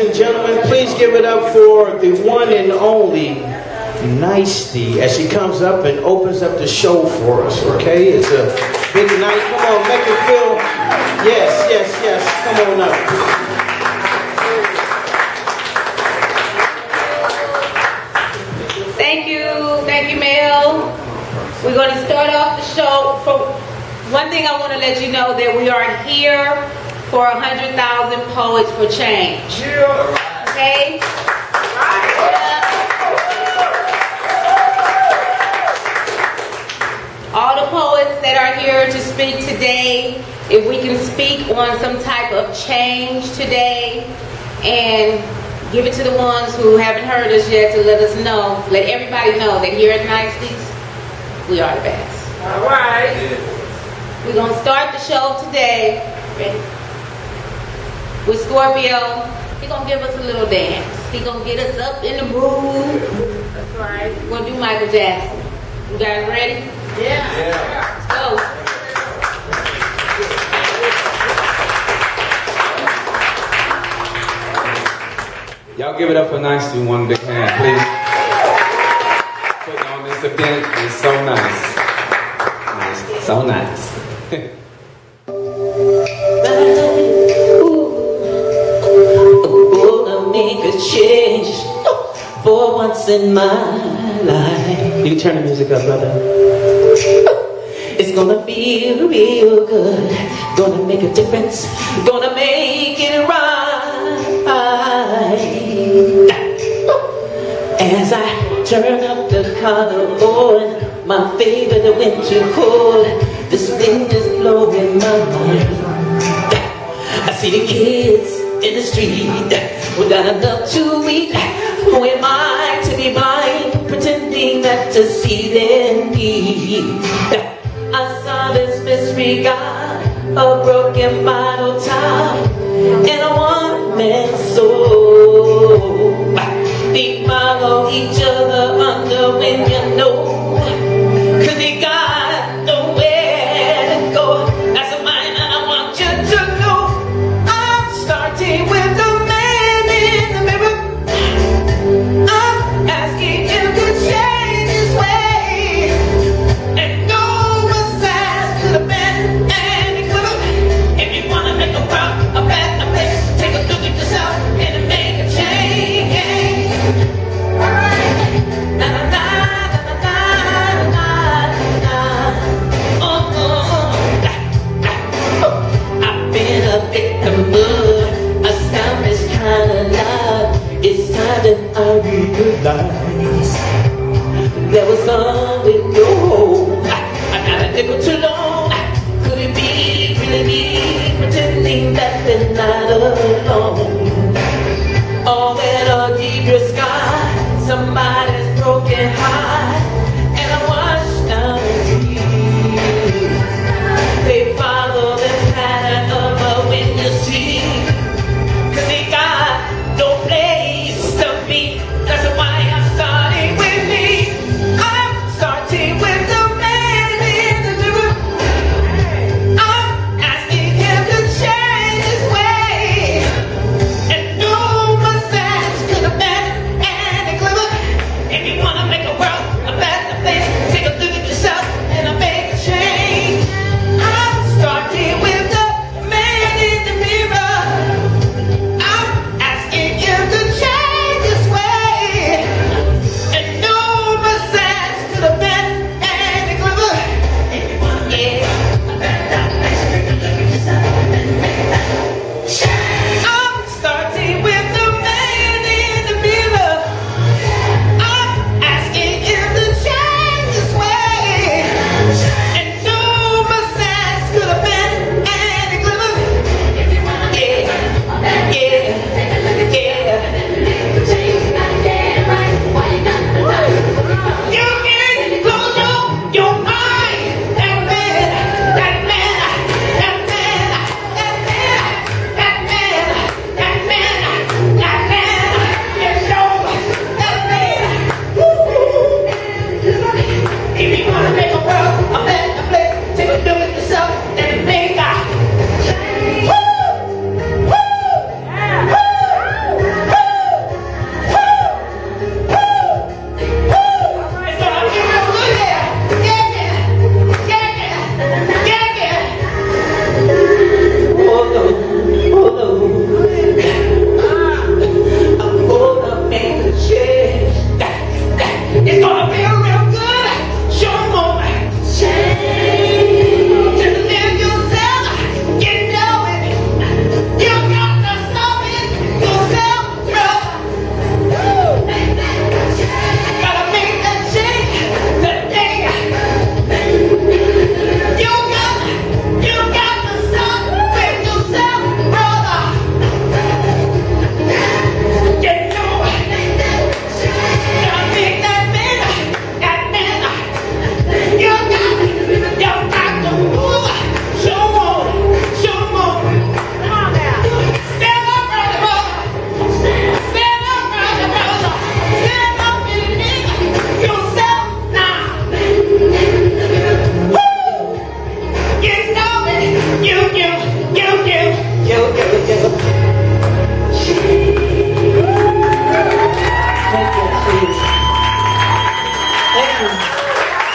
and gentlemen, please give it up for the one and only Nicety as she comes up and opens up the show for us, okay? It's a big night. Come on, make it feel. Yes, yes, yes. Come on up. Thank you, Mel. We're going to start off the show. For one thing, I want to let you know that we are here for 100,000 Poets for Change. Okay? All the poets that are here to speak today, if we can speak on some type of change today and give it to the ones who haven't heard us yet to let us know, let everybody know that here at Nicety's, we are the best. All right. We're going to start the show today with Scorpio. He's going to give us a little dance. He's going to get us up in the mood. That's right. We're going to do Michael Jackson. You guys ready? Yeah. Let's go. Y'all give it up for Nicety, one big hand, please. Putting on this event is so nice. So nice. Gonna make a change for once in my life. You can turn the music up, brother. It's gonna feel real good. Gonna make a difference. Gonna make it right. As I turn up the collar on my favorite winter coat, this thing is blowing my mind. I see the kids in the street without enough to eat. Who am I to be blind, pretending not to see their need? I saw this mystery guy, a broken bottle top, and a one-man soul. They follow each other under when you know, 'cause they got nowhere to go. That's a mind that I want you to know. I'm starting with the man in the mirror. I'm asking him to change his ways and go aside to the man and the clever. If you wanna make a world a better place, take a look at yourself and make a change. Na na na na na na na. Oh, I've been a victim of a selfish kind of love. It's time that I realize there was something wrong. I got a nickel too long. Could it be really me pretending that they're not alone? Oh, in a deeper sky, somebody's broken heart, and I watch down the trees. They follow the pattern of a window seat, 'cause they got no place to be. That's why I'm starting with me. I'm starting with the man in the mirror. I'm asking him to change his ways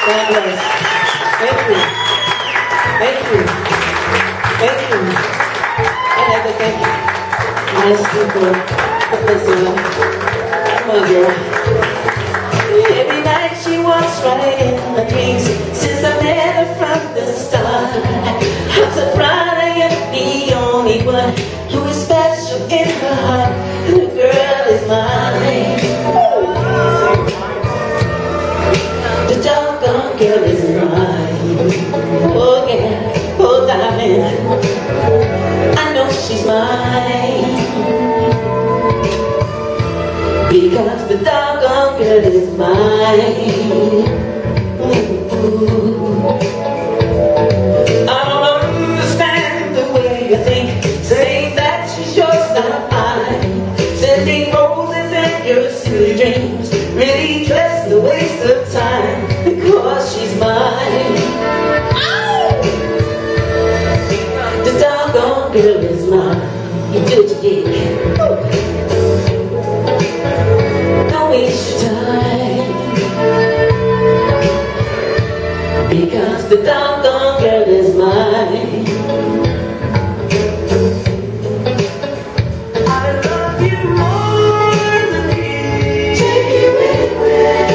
God bless. Thank you. Thank you. Thank you. Another thank you. Nice people. Come on, girl. Every night she walks right in my dreams. Since I met her from the start, I'm so proud I am the only one who is special in her heart. The girl is mine. The doggone girl is mine. Oh yeah, oh darling, I know she's mine. Because the doggone girl is mine. I don't understand the way you think, saying that she's yours, not mine. Sending roses and your silly dreams, really just a waste of time. Because she's mine. The doggone girl is mine. You do what you did. Don't waste your time. Because the doggone girl is mine. I love you more than me. Take you anywhere.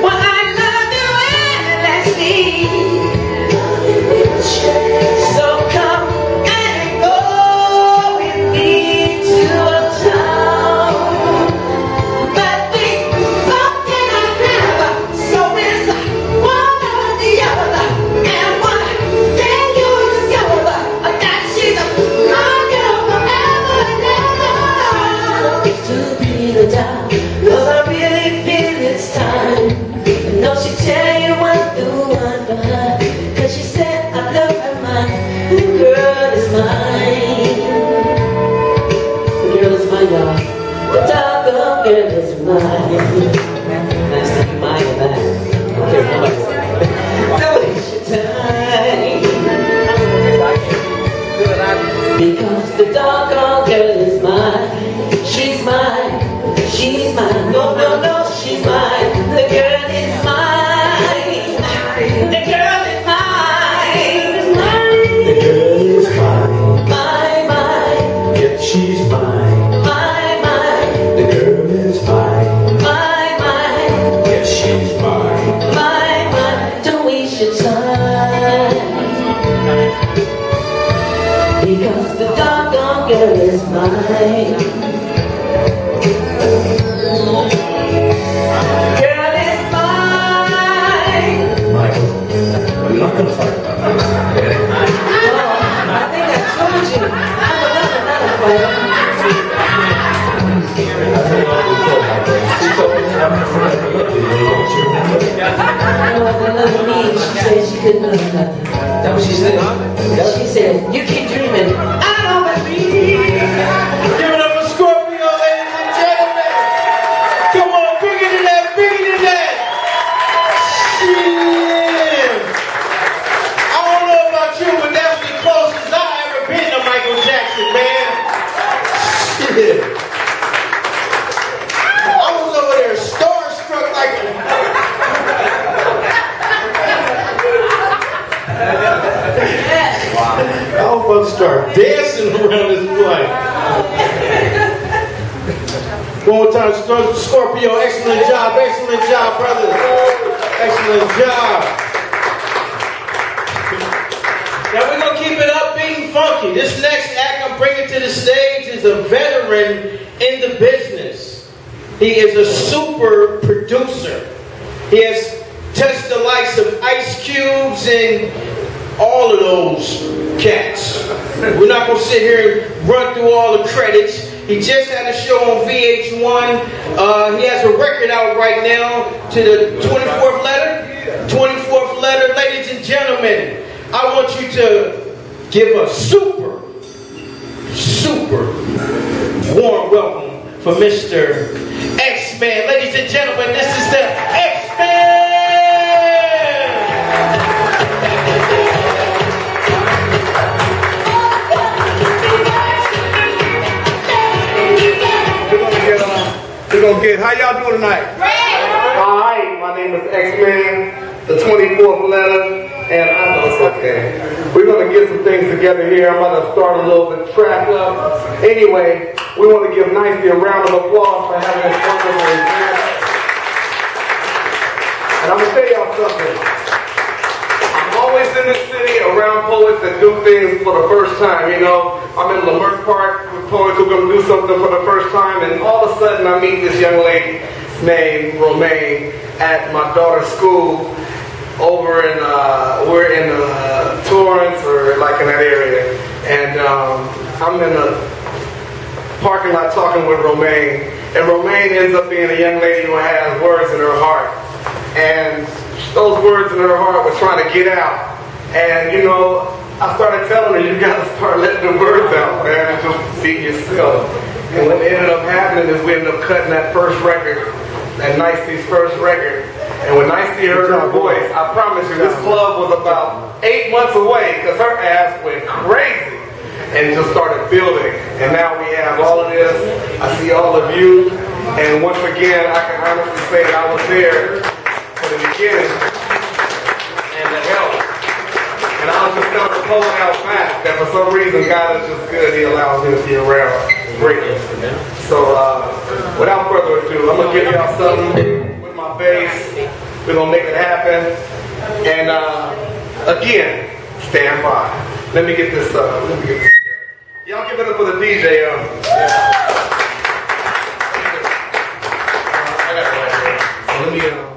Well, I love you endlessly. Love you with share. So come and go with me to a town that we both cannot have. So it's one or the other, and one day you discover that she's my girl forever and ever. To be the time, 'cause I really feel it's time. I know she tell you one through one behind, 'cause she said I love her mine. The girl is mine. The girl is mine, y'all. The doggone girl is mine. Nice to be mine and that. Okay, boys. Don't waste your time. Because the doggone girl is mine. She's mine. She's mine. No, no, no, she's mine. The girl is mine. The girl is mine. The girl is mine. Mine. Yep, she's mine. Mine. The girl is mine. Mine. Yes, she's mine. Mine. Don't waste your time. Because the doggone girl is mine. Girl is mine. Michael, we're not going to fight about this. I think I told you. I'm another fighter. Another me, she said she couldn't love nothing. That what she said? She said, you keep dreaming. I don't believe. Give it up for Scorpio, ladies and gentlemen. Come on, bring it in there, bring it in there. Shit. I don't know about you, but that's the closest I've ever been to Michael Jackson, man. Shit. I was over there starstruck like I was about to start dancing around this place. One more time, Scorpio, excellent job, brothers. Excellent job. Now we're going to keep it upbeat and funky. This next act I'm bringing to the stage is a veteran in the business. He is a super producer. He has touched the likes of Ice Cubes and all of those cats. We're not going to sit here and run through all the credits. He just had a show on VH1. He has a record out right now to the 24th letter. 24th letter, ladies and gentlemen. I want you to give a super warm welcome for Mr. X-Man. Ladies and gentlemen, this is the X-Man! We're gonna get, how y'all doing tonight? Great! Hi, my name is X-Man, the 24th 24th letter, and I know it's okay. We're going to get some things together here. I'm about to start a little bit track up. Anyway, we want to give Nicety a round of applause for having this wonderful event. And I'm going to tell y'all something. I'm always in the city around poets that do things for the first time. You know, I'm in Leimert Park with poets who are going to do something for the first time, and all of a sudden I meet this young lady named Romaine at my daughter's school over in, we're in Torrance or like in that area. And I'm in the parking lot talking with Romaine. And Romaine ends up being a young lady who has words in her heart. And those words in her heart were trying to get out. And you know, I started telling her, you gotta start letting the words out, man, and just be yourself. And what ended up happening is we ended up cutting that first record, that Nicety's first record. And when Nicety heard her voice, I promise you, this club was about 8 months away because her ass went crazy and just started building. And now we have all of this. I see all of you. And once again, I can honestly say that I was there for the beginning and the help. And I was just telling the poet out back that for some reason God is just good. He allows me to be around greatness. So without further ado, I'm going to give y'all something with my bass. We're going to make it happen. And again, stand by. Let me get this together. Y'all give it up for the DJ. I got it right here. So let me...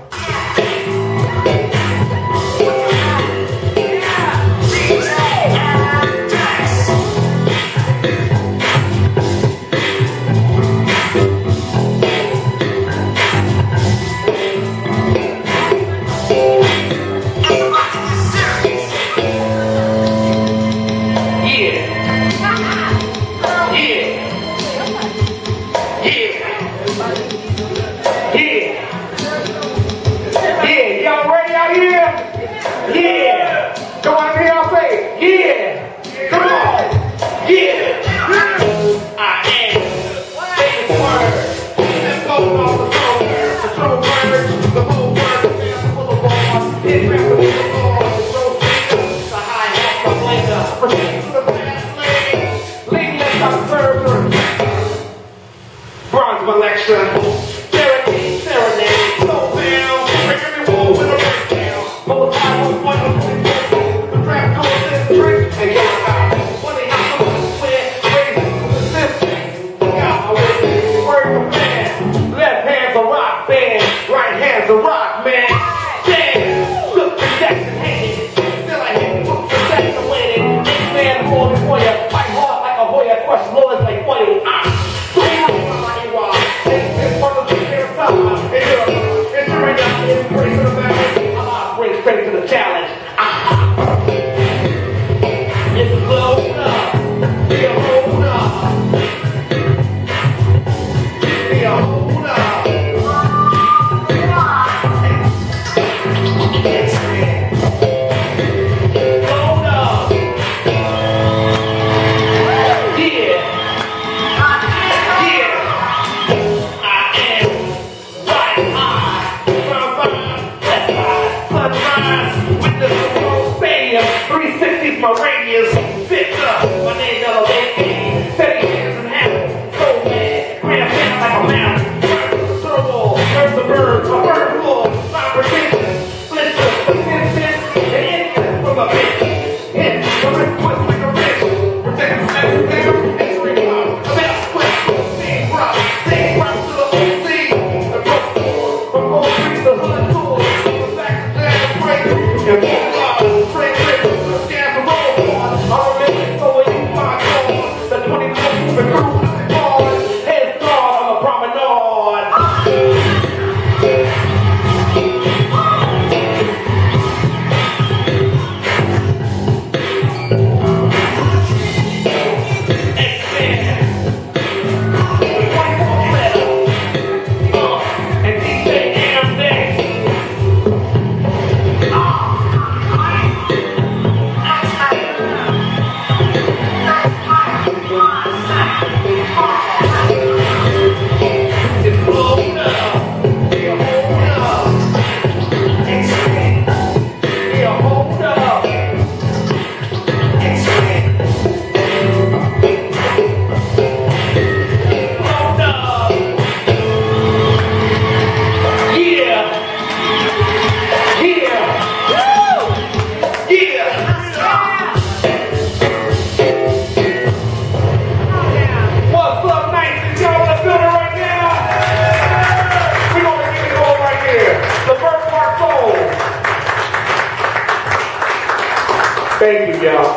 Thank you, y'all.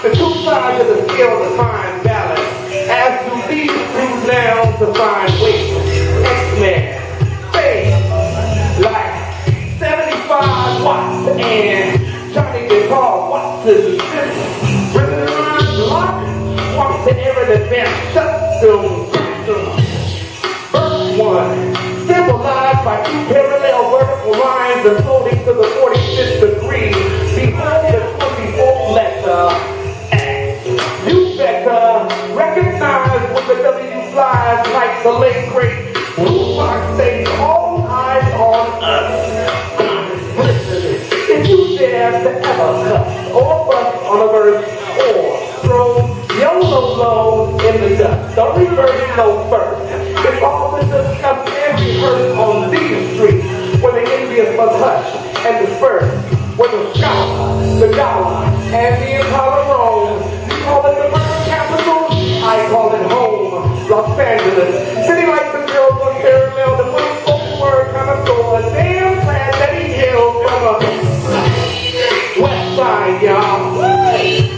The two sides of the scale define balance, as do these two nouns define weight. X-Men, space, like 75 watts, and Johnny Guitar Watts is the system. Rhythm lock, walks in every event, system. Verse 1, symbolized by two parallel vertical lines unfolding to the 45th degree. Behold the 24th letter. You better recognize when the W flies like the late great Tupac says, all eyes on us. Listen, if you dare to ever cuss or bust on a verse or throw YOLO low in the dust, don't reverse no first. It's all been discussed and rehearsed on these streets where the Indians must hush and disperse. Where the scholar, the gala, and the Impala roam. You call it the murder capital, I call it home. Los Angeles, city like the girls on Caramel, the one spoken word kind of so a damn glad that he hails from a west side, y'all. West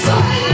side.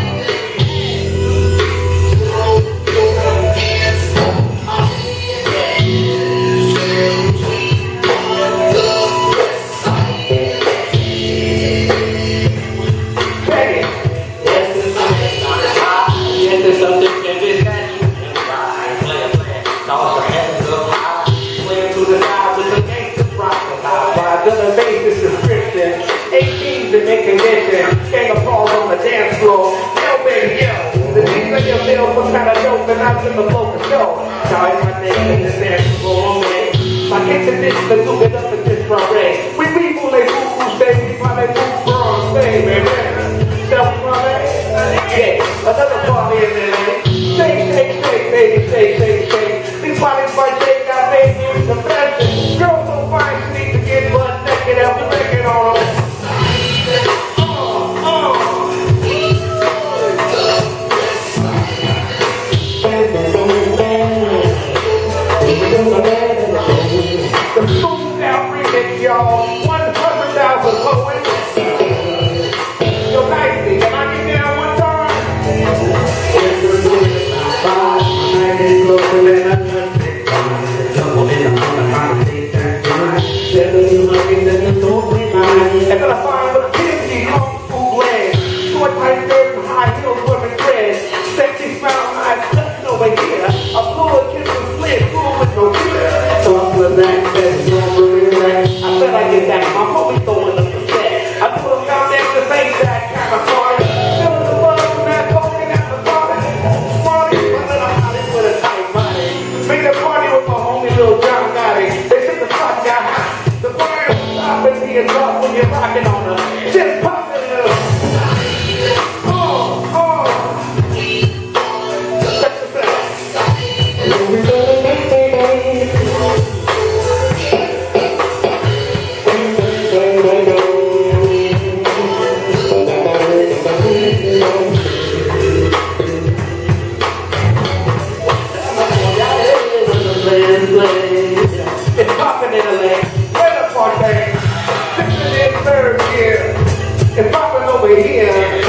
Gang of balls on the dance floor. Yo, baby, yo. The things that you feel some kind of dope, and I'm in the flow for show. Now it's my name in the dance floor, man. My kids and this, the two get up and this from red. We people, they fool, baby, my they fool, bronze, baby, man. Self-running. Yeah, another party in there, man. Shake, baby, shake. These parties by shake, got baby, the fashion. Girls so fine, she need to get butt naked out, we make it on them. The smooth out remix, y'all. 100,000 poets. Yo, Nicety, can I get down one time? And then I find the kidney kung fu blend. Short tight skirts and high heels, women dread. Sexy smile, eyes touching over here. A fluid kiss and slid through with no tears. So I'm with that. I said I get that. My homie throwing up the set. I put him down there to say that kind of party. Feeling the buzz from that poking at the party. Smarty, but then I'm out with a tight body. Made a party with my homie Lil John Gotti. They said the spot got hot. The fire will stop and be a drop when you're rocking on her. Just popping it up. It's popping in the lane. Where the party? Sitting in third gear. It's popping over here.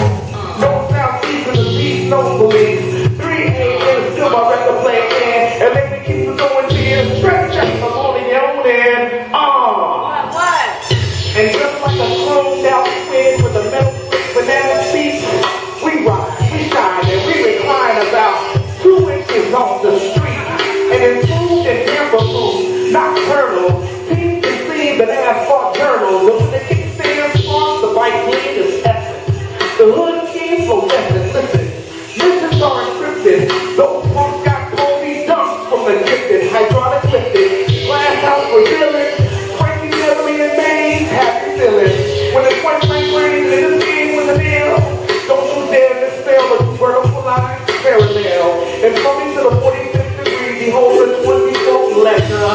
No southeast in the beat, no police. 3 a.m. still my record playing. And let me keep it going to you. Stretch out from holding your own end. What? And just like a chromed out twin with a metal banana seat, we ride, we shine, and we recline about 2 inches off the street. And it's smooth and timber nocturnal. Teams can see the asphalt journals. But when the kickstand sparks, the bike clean is essence. The hood keys for lessons. Listen, missions are encrypted. Those punks got Kobe dunks from the gifted. Hydraulic lifted. Glass house for dealing. Frankie Dilley and Maine, happy feeling. When it's point blank range in this game with a nail. Don't you dare misspell the two vertical lines parallel. And coming to the 45th degree, behold the 24th letter.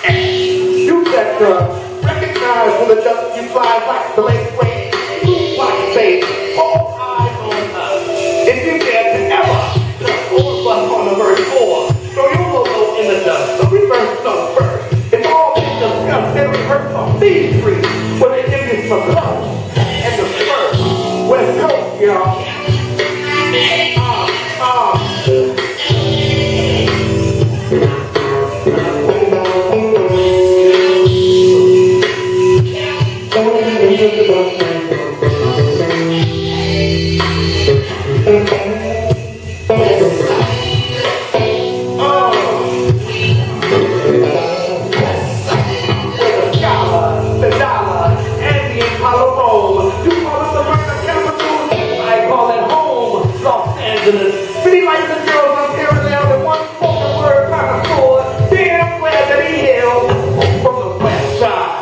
You better recognize when the W flies like the late great Tupac says, all eyes on us. If you dare to ever just or bust on the verse 4, throw your logo in the dust. The reverse comes first. It's all been discussed. The dollar, and the Impala roll. You call it the murder capital, I call it home, Los Angeles. City lights and girls on parallel and one spoken word kind of full. Damn glad that he hails from the west side.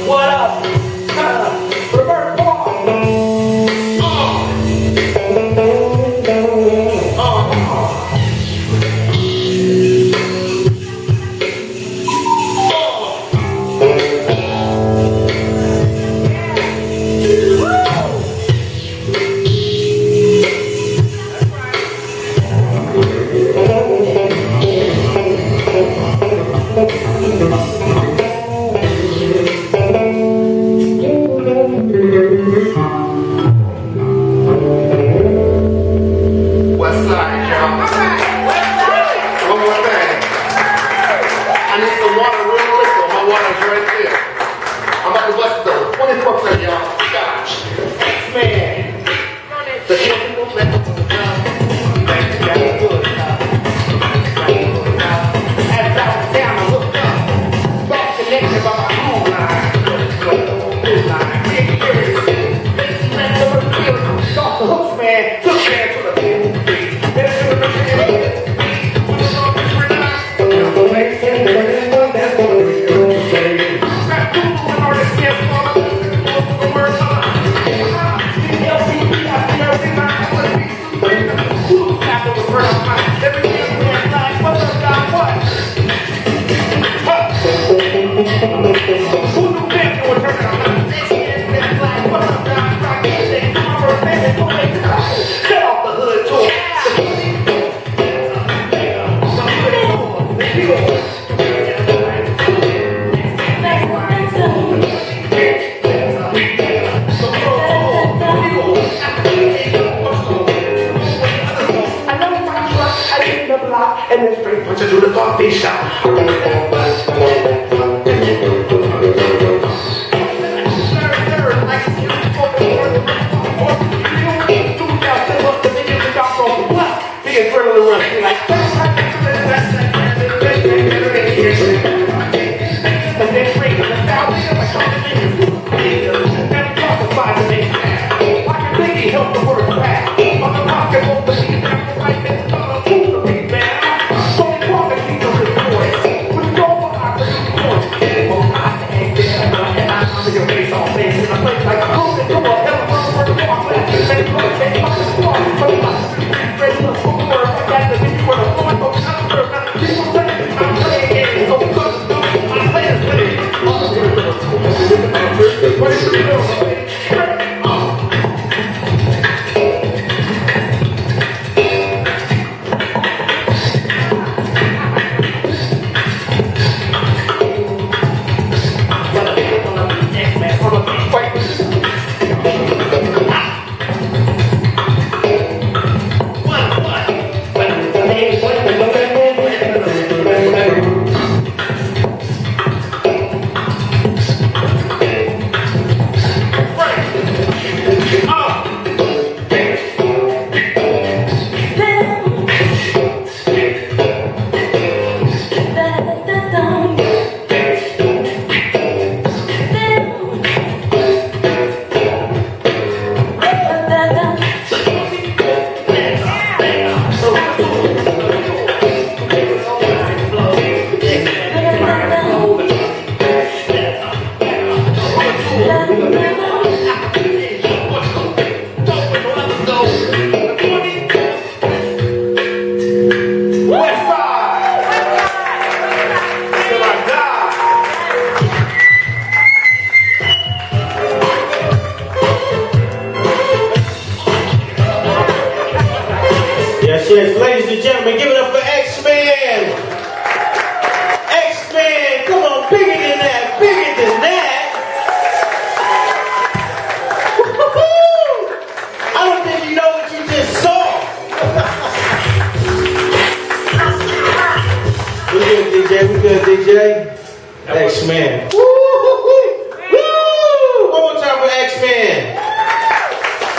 What up? Robert Paul. West side, y'all. One more thing. I need some water real quick, though. My water's right there. I'm about to bust the 24%, y'all. Gosh. Man. The people let us down. That's good, as I was down, I looked up. Back connected by my home line. Off the hooks, man. Took man to the field. Set off the hood tour. I know my truck, I hit the block, and then straight punch to the coffee shop. Help the word back. On the pocket, won't believe that the right man is gonna move the big man. So we walk and keep the voice. good, DJ. X-Man. Woo! One more time for X-Man.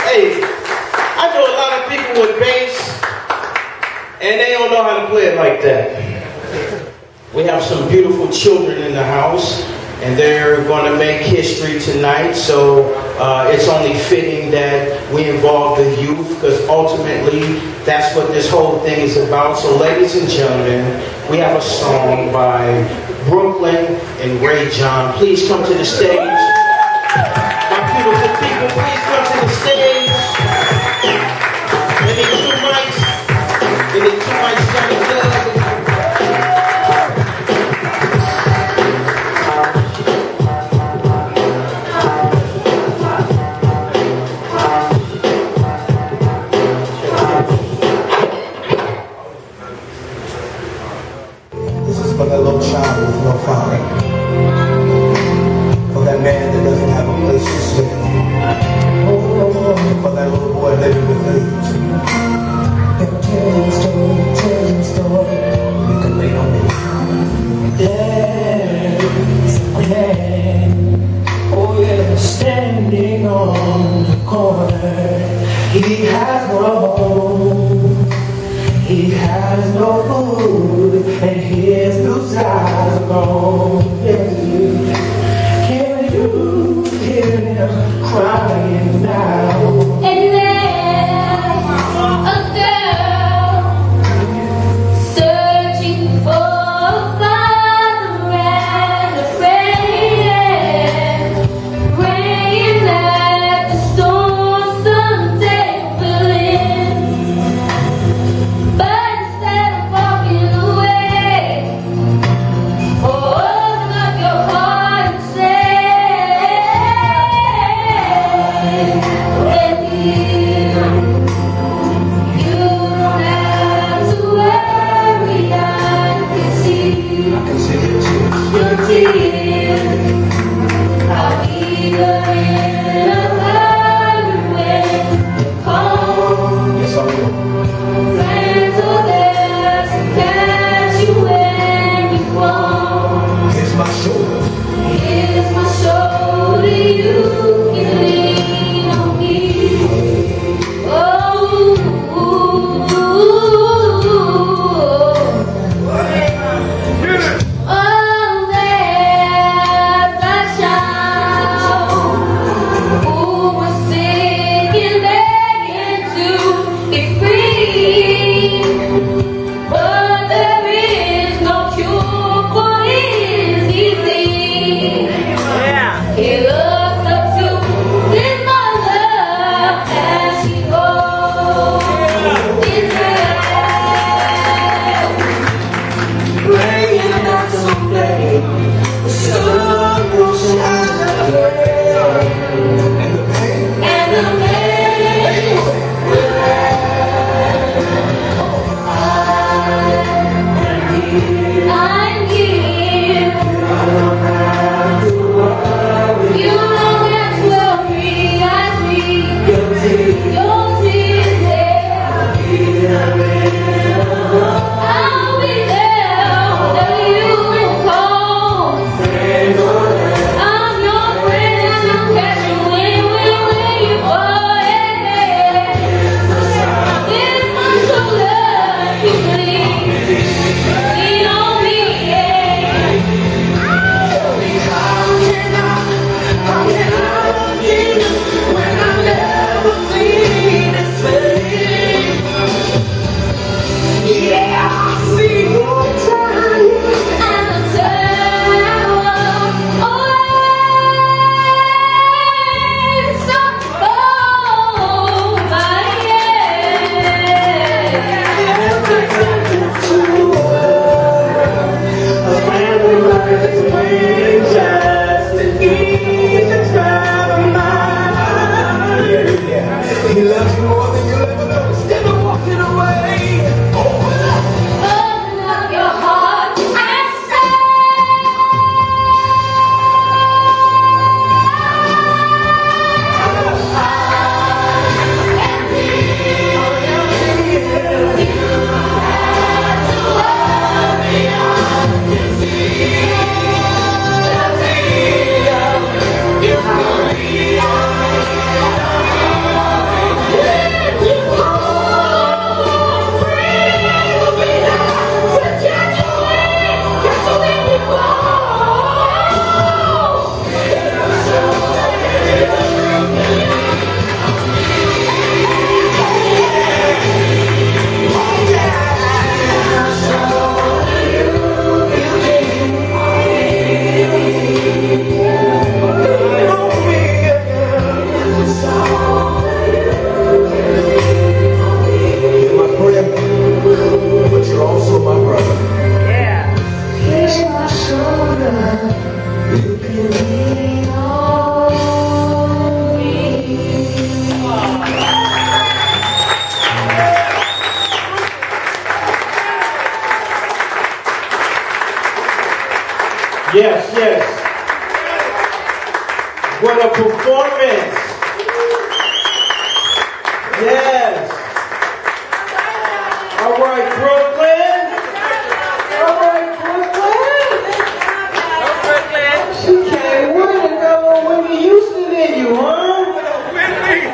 Hey, I know a lot of people with bass, and they don't know how to play it like that. We have some beautiful children in the house, and they're going to make history tonight, so it's only fitting that we involve the youth, because ultimately that's what this whole thing is about. So ladies and gentlemen, we have a song by Brooklyn and Ray John. Please come to the stage. My beautiful people, please come to the stage. We need 2 mics. We need 2 mics, Johnny Doug. For that little child with no father, for that man that doesn't have a place to sleep, for that little boy living with AIDS. Tell him story, you can lean on me. There's a man, oh yeah, standing on the corner. He has no home, he has no food, and his blue skies are gone. Can you hear him crying now? And there's a girl searching for a father and a friend, praying that the storm someday will end. But instead of walking away, open up your heart and say, with him, you don't have to worry. I can see your tears. I'll be there in a hurry when you come. Yes, I will. Friends are there to catch you when you fall. Here's my shoulder. Here's my shoulder, you can lean on me. Oh, there's a child who was singing, begging to be free. But there is no cure for his disease. He looks up to his mother as she holds his hand, praying that someday the sun will shine again, and the pain will I'm here. You don't have to worry. I see your tears there. I'll be there whenever you call. Yes, yes. What a performance. Yes. All right, Brooklyn. All right, Brooklyn. She can't win it. Got a little Whitney Houston in you, huh?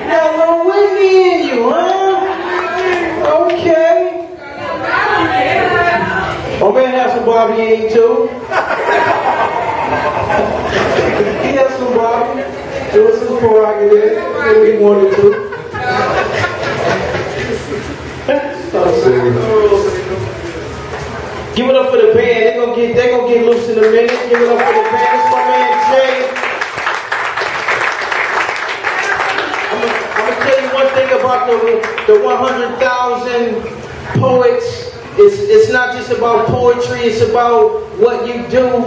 Got a little Whitney in you, huh? Okay. Oh man, has some Bobby in too. He has some Bobby. It was his prerogative if he wanted to. Give it up for the band. They gonna get loose in a minute. Give it up for the band. It's my man Jay. I'm gonna tell you one thing about the 100,000 poets. It's not just about poetry. It's about what you do.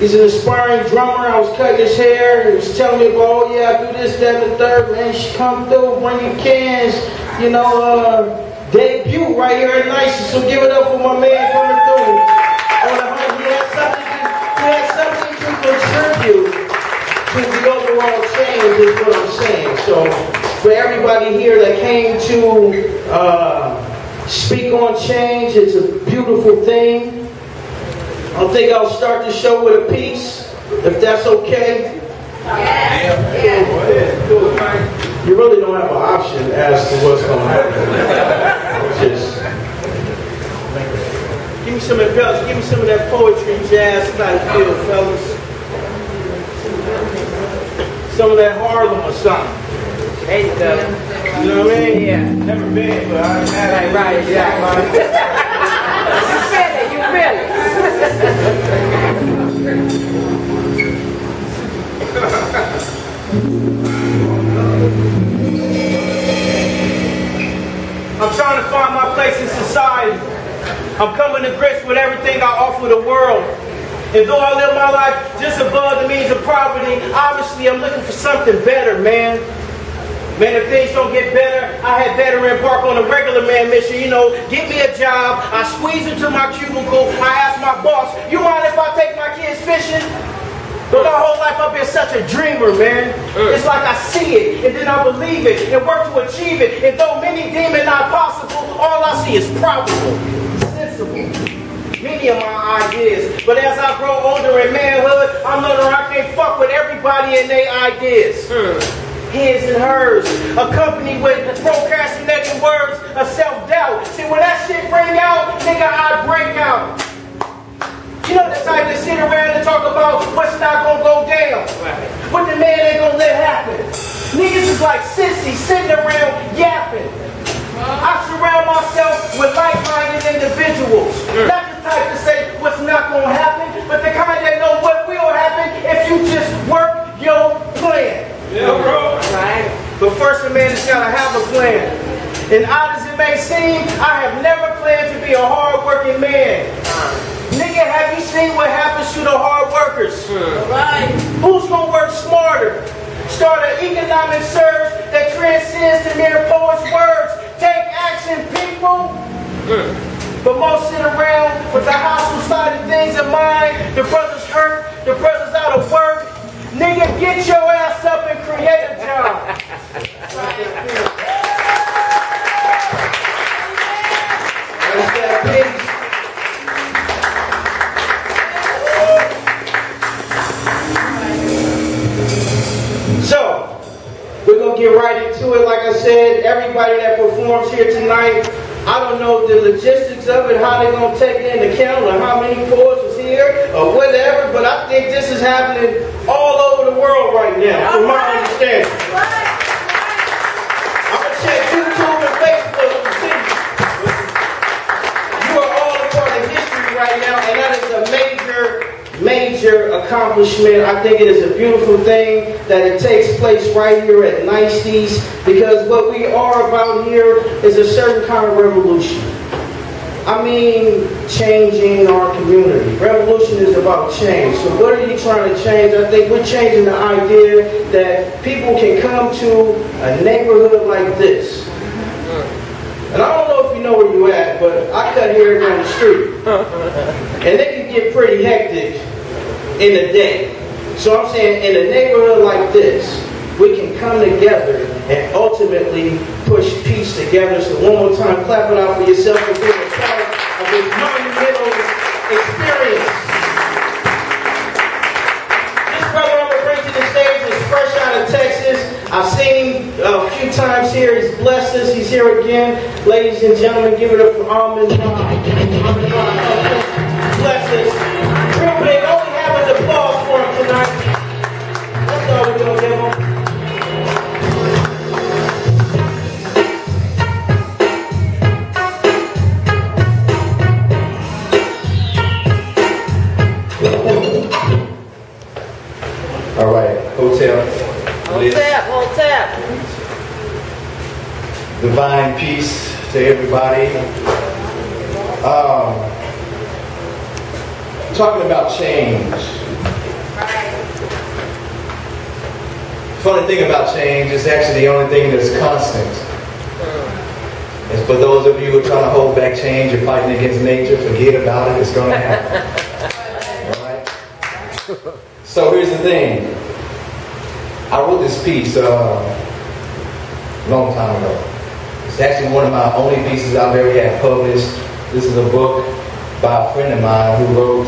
He's an aspiring drummer. I was cutting his hair. He was telling me about, oh yeah, I do this, that, and the third. Man, she come through, bring your cans. You know, debut right here at Nicety. So give it up for my man coming through. He had something to contribute to the overall change, is what I'm saying. So for everybody here that came to speak on change, it's a beautiful thing. I think I'll start the show with a piece, if that's okay. You really don't have an option as to what's going to happen. Just give me some of that poetry, jazz type feel, fellas. Some of that Harlem or something. There you go. You know what I mean? Yeah. Never been, but I had it. Right, exactly. You feel it. I'm trying to find my place in society. I'm coming to grips with everything I offer the world. And though I live my life just above the means of poverty, obviously I'm looking for something better, man. Man, if things don't get better, I had Veteran Park on a regular man mission. You know, get me a job. I squeeze into my cubicle. I ask my boss, you mind if I take my kids fishing? But my whole life I've been such a dreamer, man. It's like I see it, and then I believe it, and work to achieve it. And though many deem it not possible, all I see is probable, sensible. Many of my ideas. But as I grow older in manhood, I'm learning I can't fuck with everybody and their ideas. His and hers, accompanied with procrastinating words of self-doubt. See, when that shit bring out, nigga, I break out. You know the type to sit around and talk about what's not gonna go down. What the man ain't gonna let happen. Niggas is like sissies sitting around yapping. I surround myself with like-minded individuals. Not the type to say what's not gonna happen, but the kind that know what will happen if you just work your plan. Yeah, bro. Right. But first a man has got to have a plan. And odd as it may seem, I have never planned to be a hard-working man. Nigga, have you seen what happens to the hard workers? Right. Who's going to work smarter? Start an economic surge that transcends the mere poet's words. Take action, people. But most sit around with the hostile side of things in mind. The brothers hurt, the brothers out of work. Nigga, get your ass up and create a job. So, we're going to get right into it. Like I said, everybody that performs here tonight, I don't know the logistics of it, how they're going to take it into account, or how many poets was here, or whatever, but I think this is happening all over the world right now, from my understanding. I'm going to check YouTube and Facebook to see. You are all a part of history right now, and that is a major accomplishment. I think it is a beautiful thing that it takes place right here at Nicety's, because what we are about here is a certain kind of revolution. I mean, changing our community. Revolution is about change. So what are you trying to change? I think we're changing the idea that people can come to a neighborhood like this. And I don't know if you know where you're at, but I cut here down the street. And it can get pretty hectic in a day. So I'm saying in a neighborhood like this, we can come together and ultimately push peace together. So one more time, clap it out for yourself for being a part of this monumental experience. This brother I'm going to bring to the stage is fresh out of Texas. I've seen him a few times here. He's blessed us. He's here again. Ladies and gentlemen, give it up for Almond. Bless us. Real big. Only have an applause for him tonight. That's all we're going to give him. All right, hotel. Hotel. Divine peace to everybody. Talking about change. Funny thing about change is actually the only thing that's constant. And for those of you who are trying to hold back change, you're fighting against nature, forget about it, it's going to happen. All right? So here's the thing. I wrote this piece a long time ago. It's actually one of my only pieces I've ever had published. This is a book by a friend of mine who wrote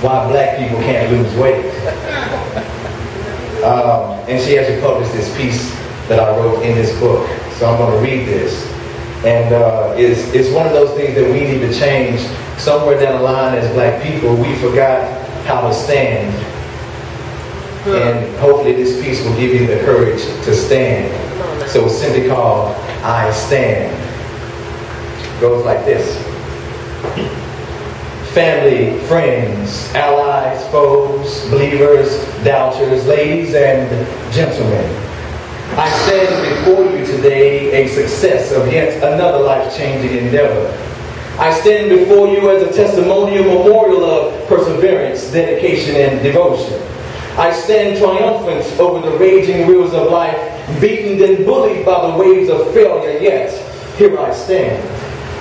Why Black People Can't Lose Weight. And she actually published this piece that I wrote in this book. So I'm going to read this. And it's one of those things that we need to change. Somewhere down the line as black people, we forgot how to stand. And hopefully this piece will give you the courage to stand. So it's simply called I Stand. It goes like this. Family, friends, allies, foes, believers, doubters, ladies and gentlemen. I stand before you today a success of yet another life-changing endeavor. I stand before you as a testimonial memorial of perseverance, dedication, and devotion. I stand triumphant over the raging wheels of life, beaten and bullied by the waves of failure, yet here I stand.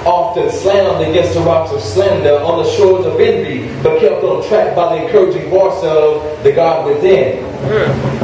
Often slammed against the rocks of slander on the shores of envy, but kept on track by the encouraging voice of the God within.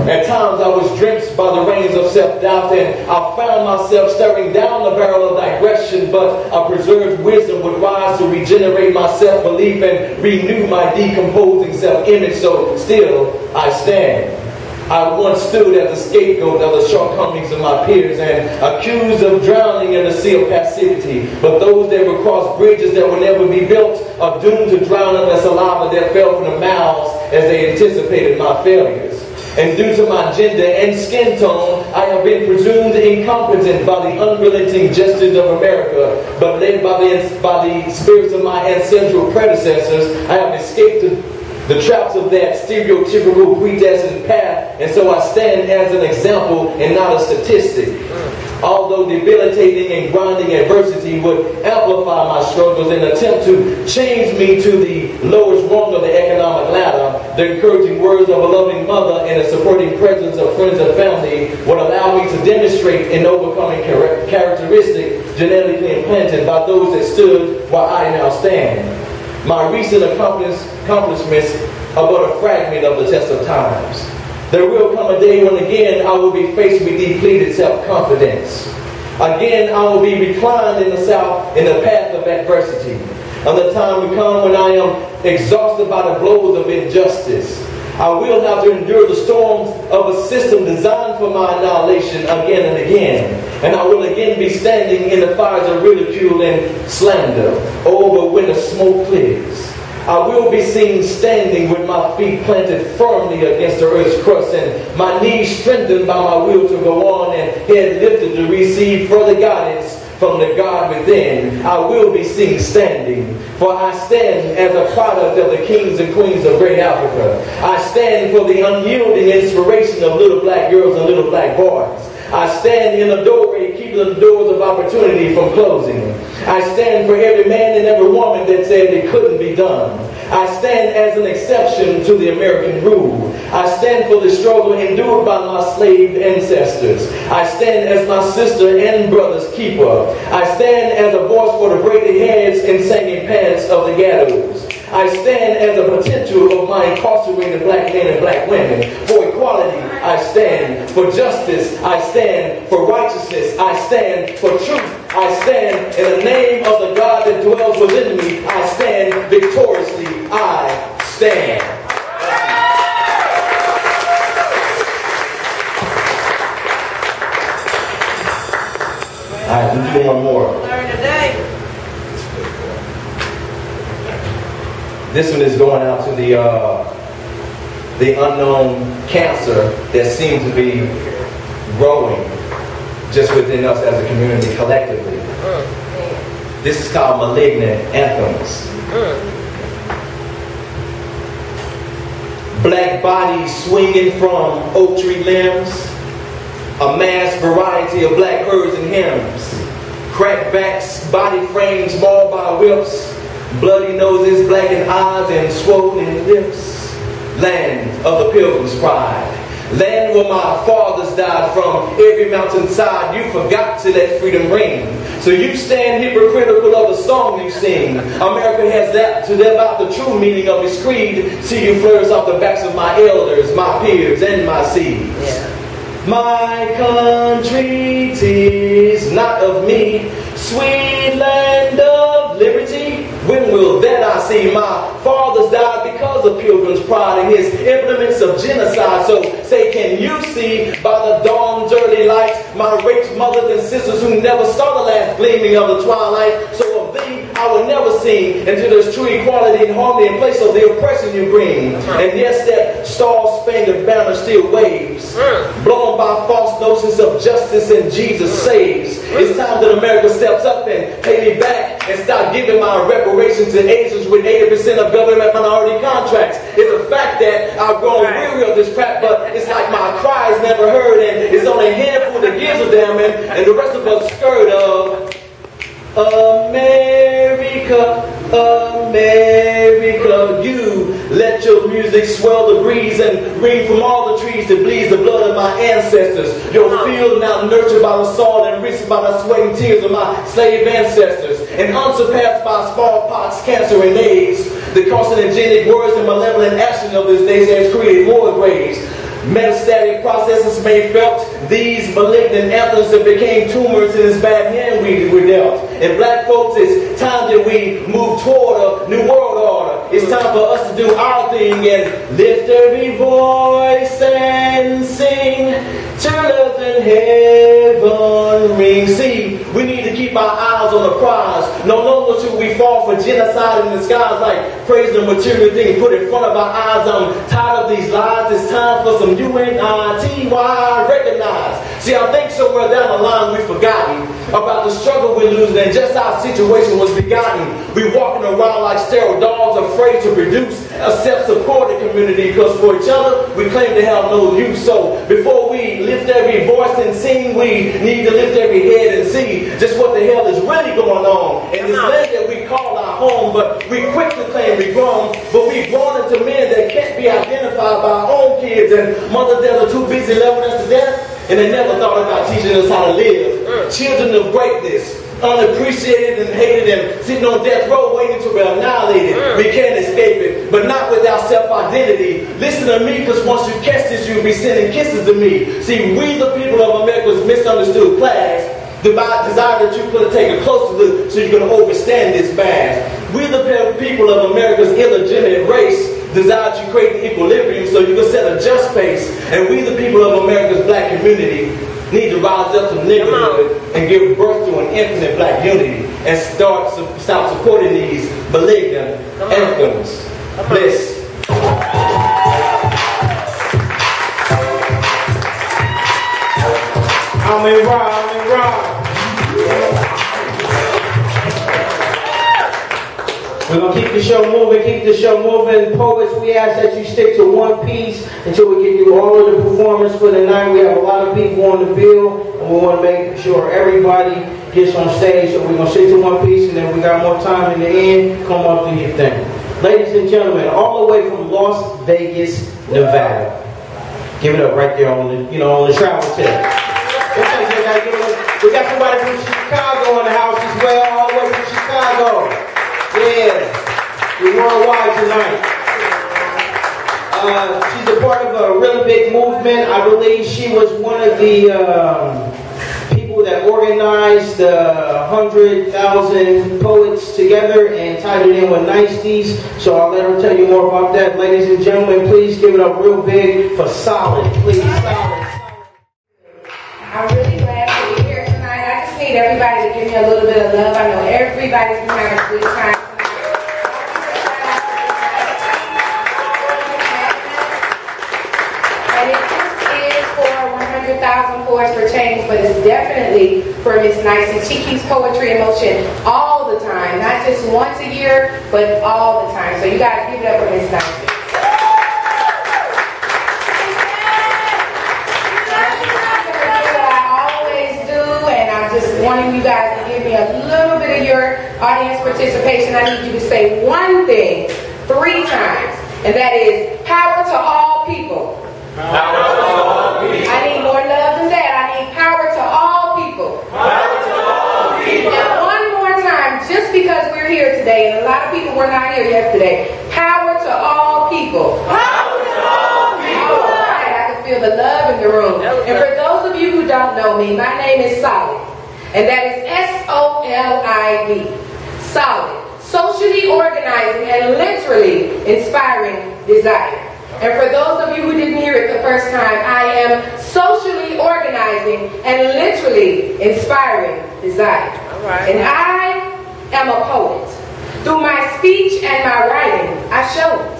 At times I was drenched by the rains of self-doubt, and I found myself staring down the barrel of digression, but a preserved wisdom would rise to regenerate my self-belief and renew my decomposing self-image, so still I stand. I once stood as a scapegoat of the shortcomings of my peers and accused of drowning in the sea of passivity. But those that would cross bridges that would never be built are doomed to drown in the saliva that fell from the mouths as they anticipated my failures. And due to my gender and skin tone, I have been presumed incompetent by the unrelenting justice of America. But led by the spirits of my ancestral predecessors, I have escaped the traps of that stereotypical predestined path, and so I stand as an example and not a statistic. Although debilitating and grinding adversity would amplify my struggles and attempt to change me to the lowest rung of the economic ladder, the encouraging words of a loving mother and the supporting presence of friends and family would allow me to demonstrate an overcoming characteristic genetically implanted by those that stood where I now stand. My recent accomplishments are but a fragment of the test of times. There will come a day when again I will be faced with depleted self-confidence. Again I will be reclined in the path of adversity. And the time will come when I am exhausted by the blows of injustice. I will have to endure the storms of a system designed for my annihilation again and again. And I will again be standing in the fires of ridicule and slander. Oh, but when the smoke clears, I will be seen standing with my feet planted firmly against the earth's crust and my knees strengthened by my will to go on and head lifted to receive further guidance from the God within. I will be seen standing, for I stand as a product of the kings and queens of great Africa. I stand for the unyielding inspiration of little black girls and little black boys. I stand in the doorway, keeping the doors of opportunity from closing. I stand for every man and every woman that said it couldn't be done. I stand as an exception to the American rule. I stand for the struggle endured by my slave ancestors. I stand as my sister and brother's keeper. I stand as a voice for the braided heads and sagging pants of the ghettos. I stand as a potential of my incarcerated black men and black women. For equality, I stand. For justice, I stand. For righteousness, I stand. For truth, I stand. In the name of the God that dwells within me, I stand victoriously. I stand. All right, let's do one more. Learn today. This one is going out to the unknown cancer that seems to be growing just within us as a community collectively. This is called malignant anthems. Black bodies swinging from oak tree limbs, a mass variety of black herds and hymns, cracked backs, body frames mauled by whips, bloody noses, blackened eyes, and swollen lips. Land of the pilgrim's pride. Land where my fathers died from every mountainside. You forgot to let freedom ring. So you stand hypocritical of the song you sing. America has that to live out the true meaning of its creed. See you flourish off the backs of my elders, my peers, and my seeds. Yeah. My country, 'tis not of me, sweet land of liberty. When will that I see? My fathers died because of pilgrim's pride and his implements of genocide. So say, can you see by the dawn's early light my raped mothers and sisters who never saw the last gleaming of the twilight? So of thee I will never sing until there's true equality and harmony in place of the oppression you bring. And yes, that star-spangled banner still waves, blown by false notions of justice and Jesus saves. It's time that America steps up and pay me back and stop giving my reparations to Asians with 80% of government minority contracts. It's a fact that I've grown weary of this crap, but it's like my cry is never heard, and it's only a handful that gives a damn, and the rest of us scared of America, America. You let your music swell the breeze and ring from all the trees to bleed the blood of my ancestors. Your field now nurtured by the soil and enriched by the sweat and tears of my slave ancestors, and unsurpassed by smallpox, cancer, and AIDS. The carcinogenic words and malevolent action of this nation has created more graves. Metastatic processes made felt. These malignant anthems that became tumors in this bad hand we were dealt. And black folks, it's time that we move toward a new world order. It's time for us to do our thing and lift every voice and sing till earth and heaven ring. See, we need to keep our eyes on the prize. No longer should we fall for genocide in the skies like praising the material thing put in front of our eyes. I'm tired of these lies. It's time for some UNITY recognize. See, I think somewhere down the line we've forgotten about the struggle we're losing and just how our situation was begotten. We walking around like sterile dogs, afraid to produce a self-supported community, because for each other we claim to have no use. So before we lift every voice and sing, we need to lift every head and see just what the hell is really going on in this land that we call our home. But we quick to claim we grown, but we've grown into men that can't be identified by our own kids, and mothers that are too busy loving us to death, and they never thought about teaching us how to live. Children of greatness, unappreciated and hated, and sitting on death row waiting to be annihilated. We can't escape it, but not without self-identity. Listen to me, because once you catch this, you'll be sending kisses to me. See, we the people of America's misunderstood class, the desire that you put to take a closer look so you can overstand this bash. We the people of America's illegitimate race desire to create an equilibrium so you can set a just pace. And we the people of America's black community need to rise up from niggerhood and give birth to an infinite black unity and stop supporting these malignant anthems. Bliss. I'm in rock. We're going to keep the show moving. Poets, we ask that you stick to one piece until we get through all of the performance for the night. We have a lot of people on the bill, and we want to make sure everybody gets on stage. So we're going to stick to one piece, and then we got more time in the end. Come up do your thing. Ladies and gentlemen, all the way from Las Vegas, Nevada. Give it up right there on the, on the travel tip. We got somebody from Chicago in the house as well, all the way from Chicago. Yeah. We're worldwide tonight. She's a part of a really big movement. I believe she was one of the people that organized the 100,000 poets together and tied it in with Niceties. So I'll let her tell you more about that. Ladies and gentlemen, please give it up real big for Solid. Please, Solid. I'm really glad to be here tonight. I just need everybody to give me a little bit of love. I know everybody's been having a good time. Poets for Change, but it's definitely for Miss Nicety. She keeps poetry in motion all the time, not just once a year, but all the time. So you guys give it up for Miss Nicety. I always do, and I'm just wanting you guys to give me a little bit of your audience participation. I need you to say one thing 3 times, and that is power to all people. Power to all people. I need more love than that. I need power to all people. Power to all people. And one more time, just because we're here today, and a lot of people were not here yesterday, power to all people. Power to all people. All right, I can feel the love in the room. And for those of you who don't know me, my name is Solid, and that is S-O-L-I-D. Solid. Socially organizing and literally inspiring desire. And for those of you who didn't hear it the first time, I am socially organizing and literally inspiring desire. Right. And I am a poet. Through my speech and my writing, I show it.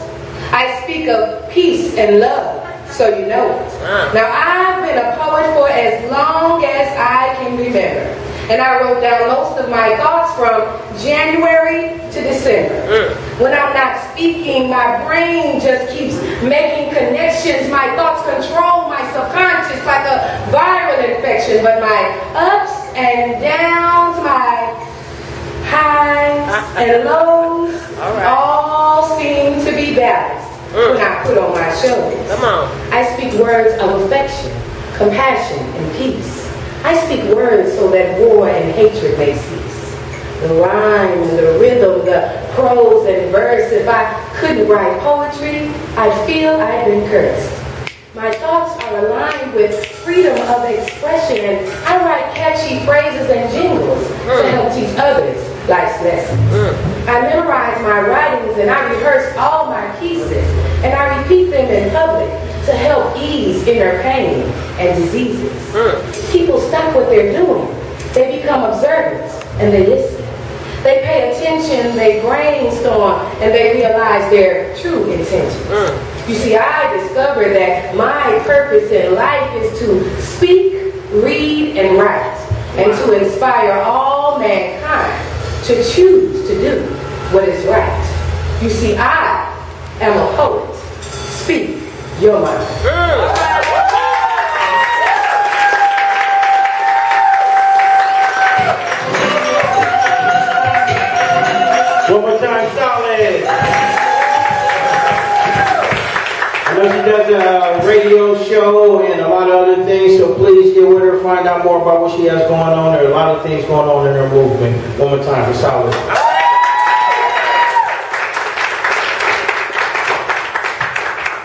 I speak of peace and love, so you know it. Now, I've been a poet for as long as I can remember. And I wrote down most of my thoughts from January to December. When I'm not speaking, my brain just keeps making connections. My thoughts control my subconscious like a viral infection. But my ups and downs, my highs and lows, all seem to be balanced when I put on my shoulders. Come on. I speak words of affection, compassion, and peace. I speak words so that war and hatred may cease. The rhyme, the rhythm, the prose and verse. If I couldn't write poetry, I'd feel I'd been cursed. My thoughts are aligned with freedom of expression, and I write catchy phrases and jingles to help teach others life's lessons. I memorize my writings and I rehearse all my pieces, and I repeat them in public to help ease inner pain and diseases. People stop what they're doing. They become observant and they listen. They pay attention, they brainstorm, and they realize their true intentions. You see, I discovered that my purpose in life is to speak, read, and write, and to inspire all mankind to choose to do what is right. You see, I am a poet. Speak your mind. One more time, Solid. I know she does a radio show and a lot of other things, so please get with her, find out more about what she has going on. There are a lot of things going on in her movement. One more time for Solid.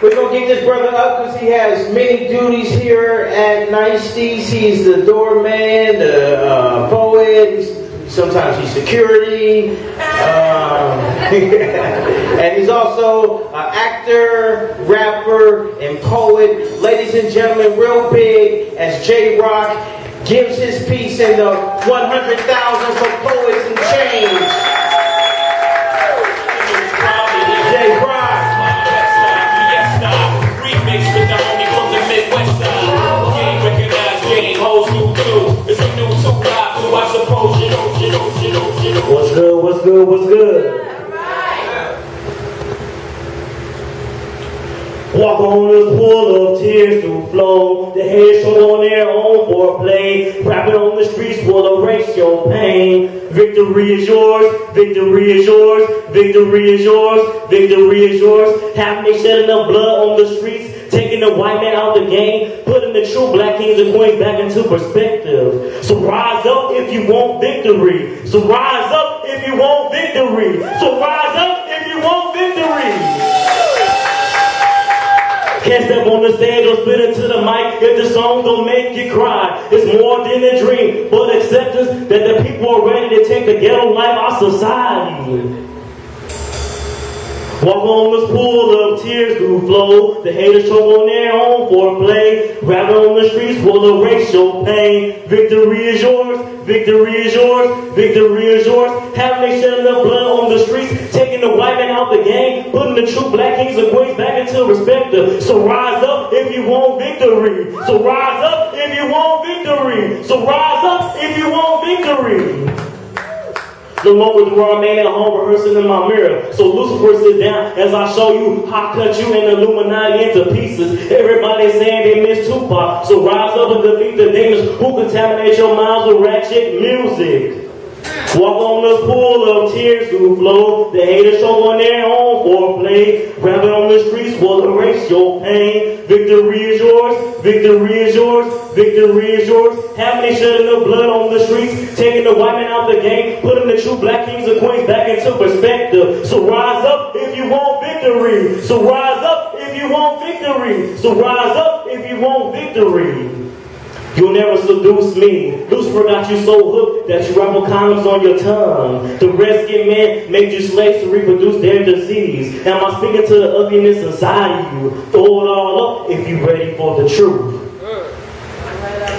We're going to get this brother up because he has many duties here at Nicety's. He's the doorman, the poet, sometimes he's security, and he's also an actor, rapper, and poet. Ladies and gentlemen, real big as J-Rock gives his piece in the 100,000 for Poets and Change. J-Rock. Remix with the homie from the Midwest side. Game recognized, game holds new too. It's a new two-ride, so I suppose you know. What's good, what's good, what's good? Walk on this pool of tears to flow. The head showed on their own foreplay. Rapping on the streets will erase your pain. Victory is yours, victory is yours, victory is yours, victory is yours. Half they shedding enough blood on the streets, taking the white man out the game, putting the true black kings and queens back into perspective. So rise up if you want victory. So rise up if you want victory. So rise up if you want on the stage or spit into the mic if the song don't make you cry. It's more than a dream, but acceptance that the people are ready to take the ghetto life our society. Walk on this pool of tears do flow. The haters choke on their own foreplay. Rapping on the streets will erase your pain. Victory is yours, victory is yours, victory is yours. Having they shedding the blood on the streets, taking the white man out the game, putting the true black kings and queens back into respect. So rise up if you want victory. So rise up if you want victory. So rise up if you want victory. The moment where I made at home rehearsing in my mirror. So Lucifer, sit down as I show you how I cut you and Illuminati into pieces. Everybody saying they miss Tupac. So rise up and defeat the demons who contaminate your minds with ratchet music. Walk on the pool of tears who flow. The haters choke on their own foreplay. Rapping on the streets will erase your pain. Victory is yours, victory is yours, victory is yours. Having they shedding the blood on the streets, taking the white man out the game, putting the true black kings and queens back into perspective. So rise up if you want victory. So rise up if you want victory. So rise up if you want victory. You'll never seduce me. Lucifer got you so hooked that you raffle condoms on your tongue. The Redskin men made you slaves to reproduce their disease. Am I speaking to the ugliness inside of you? Throw it all up if you're ready for the truth.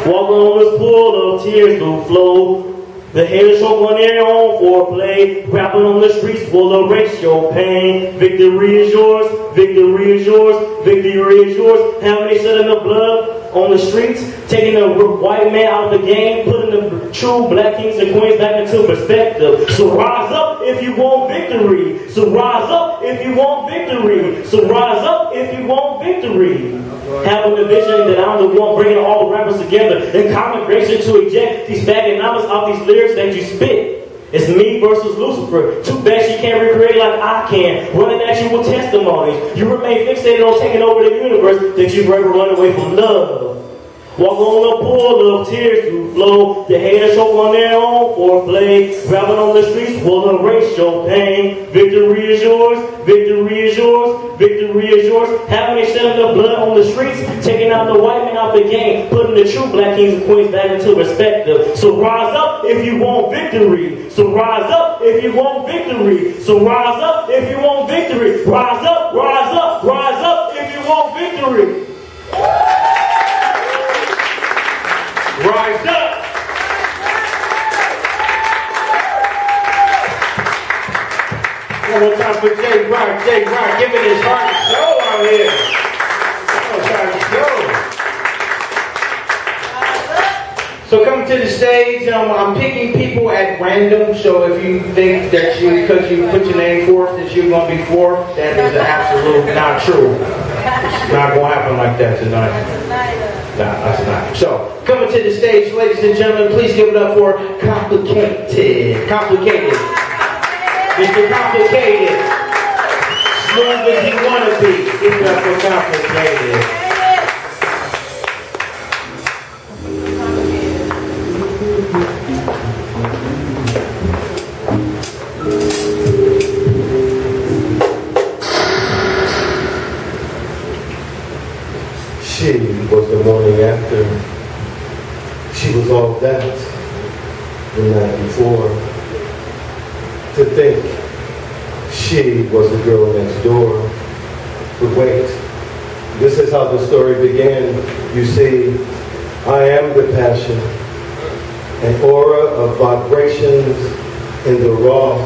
Walk on this pool of tears do flow. The haters choke on their own foreplay. Rapping on the streets will erase your pain. Victory is yours, victory is yours, victory is yours. Having they shedding the blood on the streets, taking the white man out of the game, putting the true black kings and queens back into perspective. So rise up if you want victory. So rise up if you want victory. So rise up if you want victory. Having the vision that I'm the one bringing all the rappers together in congregation to eject these faggonomics off these lyrics that you spit. It's me versus Lucifer. Too bad she can't recreate like I can. Running at you with testimonies. You remain fixated on taking over the universe that you've ever run away from love. Walk on a pool of tears to flow. The haters choke on their own foreplay. Rapping on the streets will erase your pain. Victory is yours, victory is yours, victory is yours. Having they shedding the blood on the streets, taking out the white man out the game, putting the true black kings and queens back into perspective. So rise up if you want victory. So rise up if you want victory. So rise up if you want victory. Rise up, rise up, rise up if you want victory. Rise up! One more time for J Rock, giving his heart and soul out here. One more time, go. So come to the stage. I'm picking people at random. So if you think that because you put your name forth, that you're going to be fourth, that is absolute not true. It's not going to happen like that tonight. No, that's not. So, coming to the stage, ladies and gentlemen, please give it up for Complicated. Complicated. Mr. Complicated. Smooth as you want to be. Give it up for Complicated. She was the morning after. She was all that the night before. To think she was the girl next door. But wait, this is how the story began. You see, I am the passion, an aura of vibrations in the raw.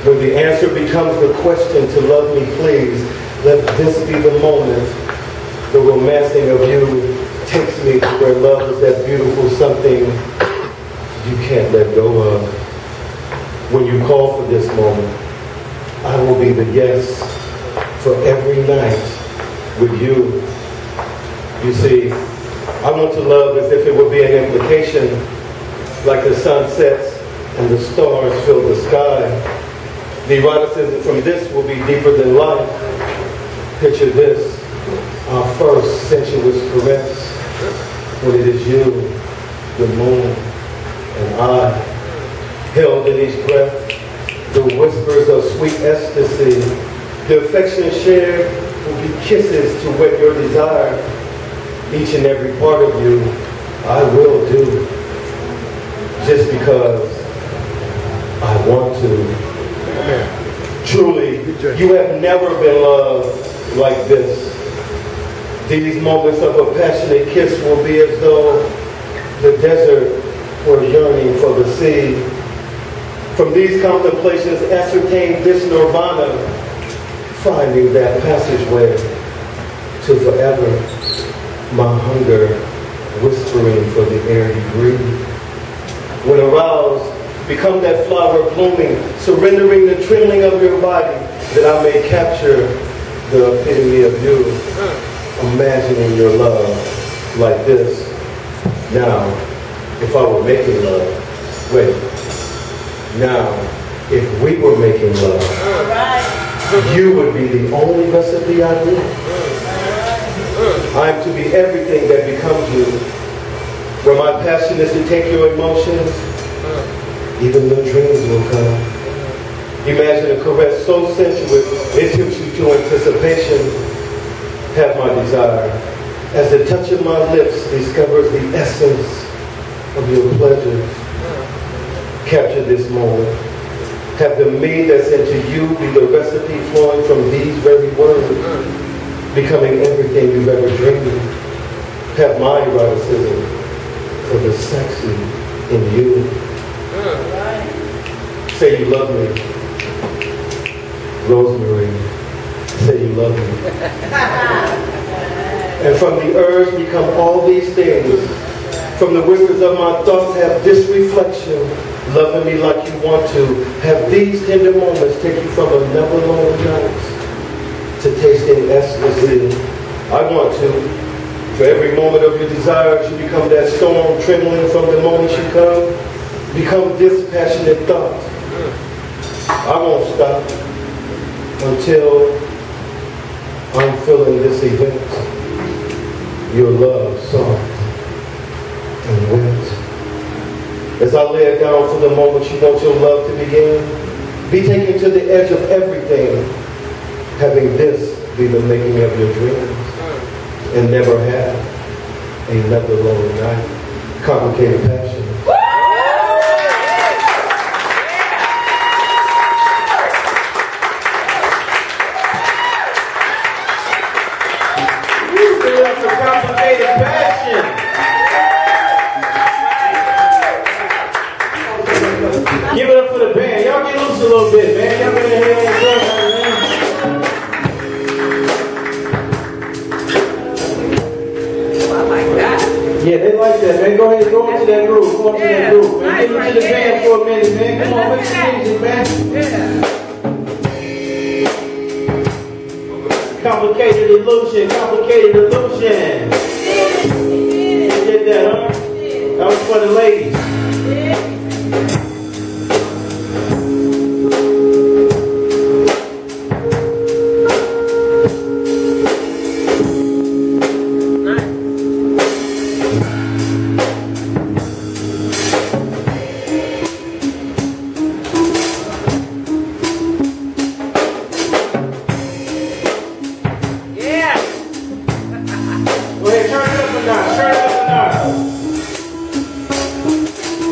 When the answer becomes the question to love me, please, let this be the moment. The romancing of you takes me to where love is that beautiful something you can't let go of. When you call for this moment, I will be the yes for every night with you. You see, I want to love as if it would be an implication, like the sun sets and the stars fill the sky. The eroticism from this will be deeper than life. Picture this. Our first sensuous caress, when it is you, the moon, and I, held in each breath, the whispers of sweet ecstasy, the affection shared will be kisses to whet your desire. Each and every part of you, I will do. Just because I want to. Truly, you have never been loved like this. These moments of a passionate kiss will be as though the desert were yearning for the sea. From these contemplations, ascertain this nirvana, finding that passageway to forever. My hunger whispering for the air you breathe. When aroused, become that flower blooming, surrendering the trembling of your body, that I may capture the epitome of you. Imagining your love like this. Now, if I were making love, wait. Now, if we were making love, you would be the only recipe I need. I am to be everything that becomes you. Where my passion is to take your emotions, even the dreams will come. Imagine a caress so sensuous, it tips you to anticipation. Have my desire, as the touch of my lips discovers the essence of your pleasures. Capture this moment. Have the me that's into you be the recipe flowing from these very words, becoming everything you've ever dreamed of. Have my eroticism for the sexy in you. Say you love me. Rosemary, say you love me. And from the urge become all these things. From the whispers of my thoughts have this reflection. Loving me like you want to. Have these tender moments take you from a never lonely night to tasting ecstasy. I want to. For every moment of your desire, you become that storm trembling from the moment you come. Become this passionate thought. I won't stop until I'm feeling this event. Your love soft and wet. As I lay it down for the moment you want your love to begin, be taken to the edge of everything, having this be the making of your dreams, and never have another lonely night. Complicated passion. Complicated passion. Give it up for the band. Y'all get loose a little bit, man. Y'all get ahead and I like that. yeah, they like that, man. Go ahead, go into that groove. Go into that groove, man. Get into the band for a minute, man. Come on, make some music, man. Complicated illusion, complicated illusion. You did that, huh? That was for the ladies.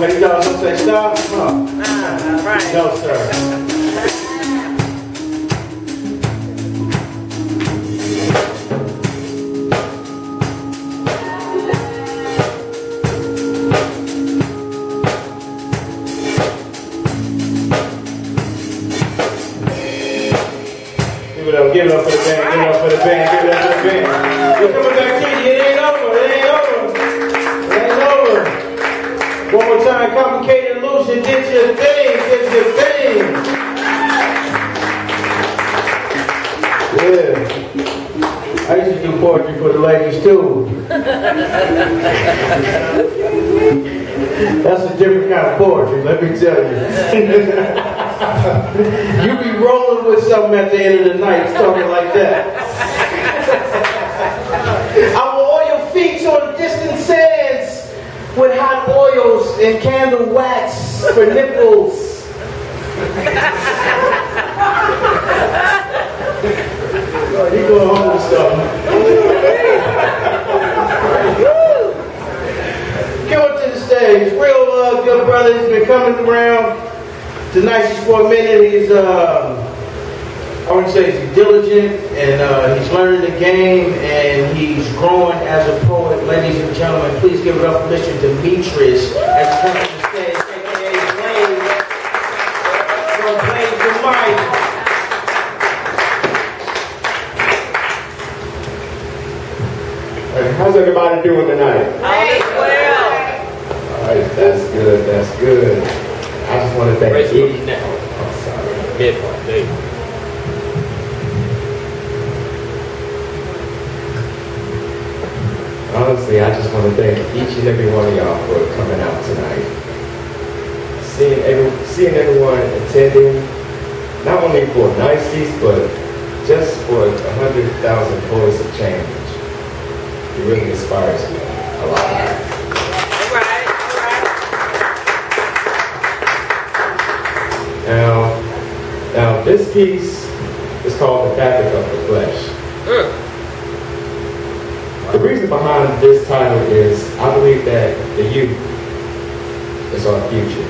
Ladies and gentlemen, say stop. Right. No, sir. Give it up for the band, give it up for the band, give it up for the band. We're coming back to you. It ain't over, it ain't over. It ain't over. One more time, complicated illusion, did your thing, did your thing. Yeah. I used to do poetry for the ladies too. That's a different kind of poetry, let me tell you. You be rolling with something at the end of the night, talking like that. I will oil your feet on distant sands with hot oils and candle wax for nipples. You go home saying that he's, I want to say he's diligent and he's learning the game and he's growing as a poet. Ladies and gentlemen, please give it up for Mr. Demetrius as he comes to the stage, a.k.a. Blaze. So Blaze the mic. How's everybody doing tonight? Hey, well. All right, that's good, that's good. I just want to thank each. Oh, sorry. Midpoint, there you go. Honestly, I just want to thank each and every one of y'all for coming out tonight. Seeing everyone attending, not only for Nicety, but just for 100,000 poets of change. It really inspires me a lot. All right. Now this piece is called The Fabric of the Flesh. The reason behind this title is I believe that the youth is our future.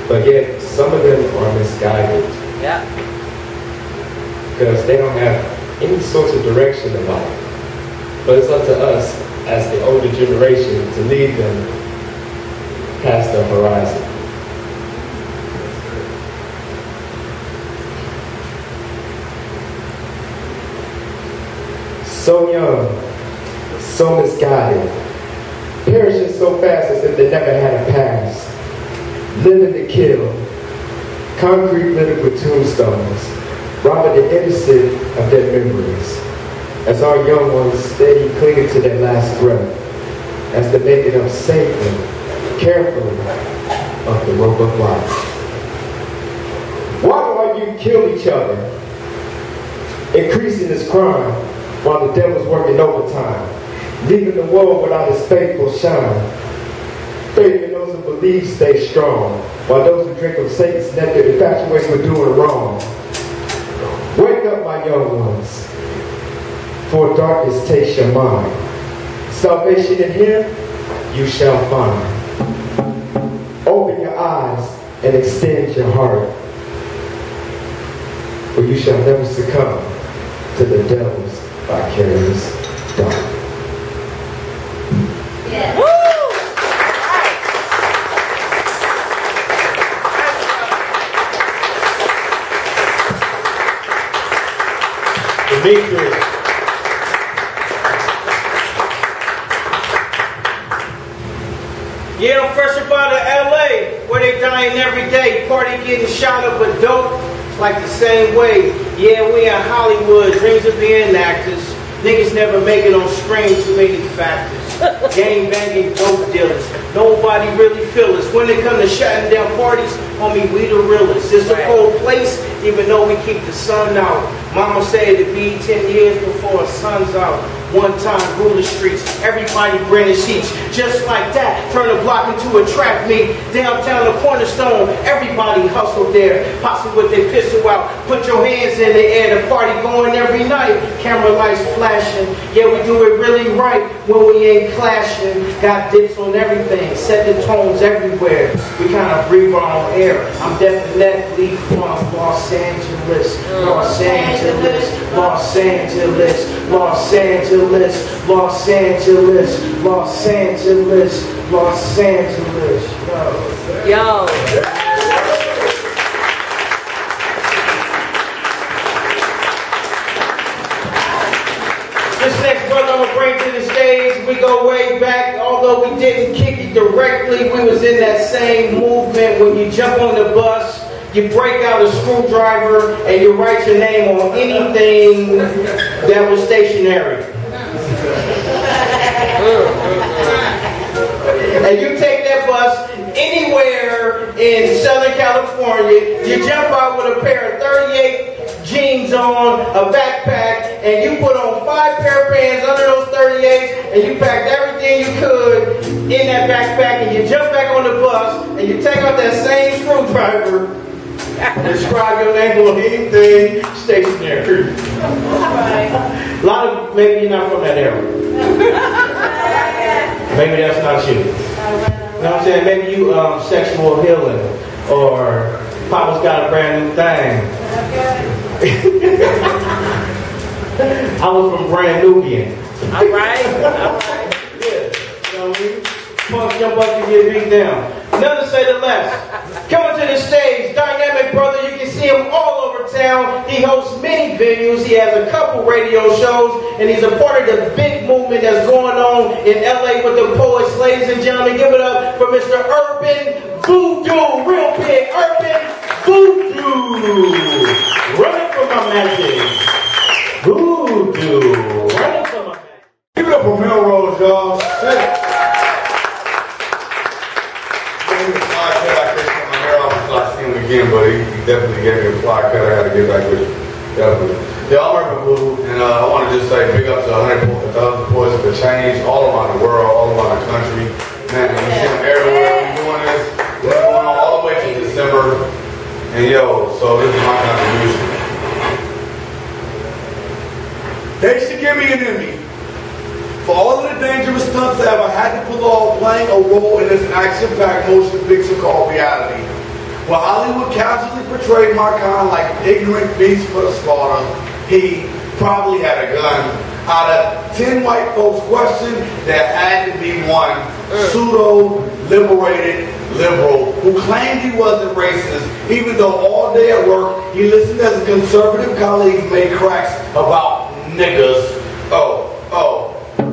But yet some of them are misguided. Yeah. Because they don't have any sorts of direction in life. But it's up to us as the older generation to lead them past the horizon. So young, so misguided, perishing so fast as if they never had a past, living to kill, concrete littered with tombstones, robbing the innocent of their memories, as our young ones steady clinging to their last breath, as the making of Satan, carefully of the rope of life. Why do our youth kill each other, increasing this crime, while the devil's working overtime, leaving the world without his faithful shine? Faith in those who believe stay strong, while those who drink of Satan's nectar infatuated with doing wrong. Wake up, my young ones, for darkness takes your mind. Salvation in him you shall find. Open your eyes and extend your heart, for you shall never succumb to the devil's vicarious dark. Yeah. Woo! Demetrius. Yeah, I'm fresh up out of LA, where they dying every day, party getting shot up with dope. It's like the same way. Yeah, we in Hollywood, dreams of being actors. Niggas never make it on screen, too many factors. Gang banging dope dealers. Nobody really feel us. When it come to shutting down parties, homie, we the realest. It's a cold place, even though we keep the sun out. Mama said it'd be 10 years before the sun's out. One time, rule the streets, everybody bringing sheets. Just like that, turn the block into a trap meet. Downtown the Cornerstone, everybody hustled there. Posse with their pistol out, put your hands in the air. The party going every night, camera lights flashing. Yeah, we do it really right when we ain't clashing. Got dips on everything, set the tones everywhere. We kind of breathe our own air. I'm definitely from Los Angeles, Los Angeles, Los Angeles, Los Angeles. Los Angeles, Los Angeles, Los Angeles. Yo. This next brother I'm gonna bring to the stage, we go way back. Although we didn't kick it directly, we was in that same movement. When you jump on the bus, you break out a screwdriver and you write your name on anything that was stationary. And you take that bus anywhere in Southern California, you jump out with a pair of 38 jeans on, a backpack, and you put on 5 pair of pants under those 38s, and you packed everything you could in that backpack, and you jump back on the bus, and you take out that same screwdriver, and describe your name on anything stationary. A lot of, maybe you're not from that era. Maybe that's not you. You know what I'm saying? Maybe you sexual healing or Papa's got a brand new thing. I was from Brand Nubian. All right. All right. Yeah, you know what I mean? Punk jump up and get beat down. None to say the less. Coming to the stage, dynamic brother. You can see him all over town. He hosts many venues. He has a couple radio shows, and he's a part of the big movement that's going on in LA with the poets. Ladies and gentlemen, give it up for Mr. Urban Voodoo. Real big, Urban Voodoo. Running for my magic. Voodoo. Running for my magic. Give it up for Melrose, y'all. Shit. I seen him again, but he definitely gave me a fly cut. I had to get back with him. Definitely. Yeah, I'm Urban Voodoo, and I want to just say big up to 100,000 Voices for Change all around the world, all around the country. Man, we see them everywhere. We're doing this. We're going on all the way to December. And yo, so this is my contribution. They should give me an Emmy for all of the dangerous stunts I ever had to pull off playing a role in this action-packed motion picture called Reality. While Hollywood casually portrayed my kind like ignorant beasts for the slaughter, he probably had a gun. Out of 10 white folks questioned, there had to be one pseudo-liberated liberal who claimed he wasn't racist, even though all day at work he listened as his conservative colleagues made cracks about niggas.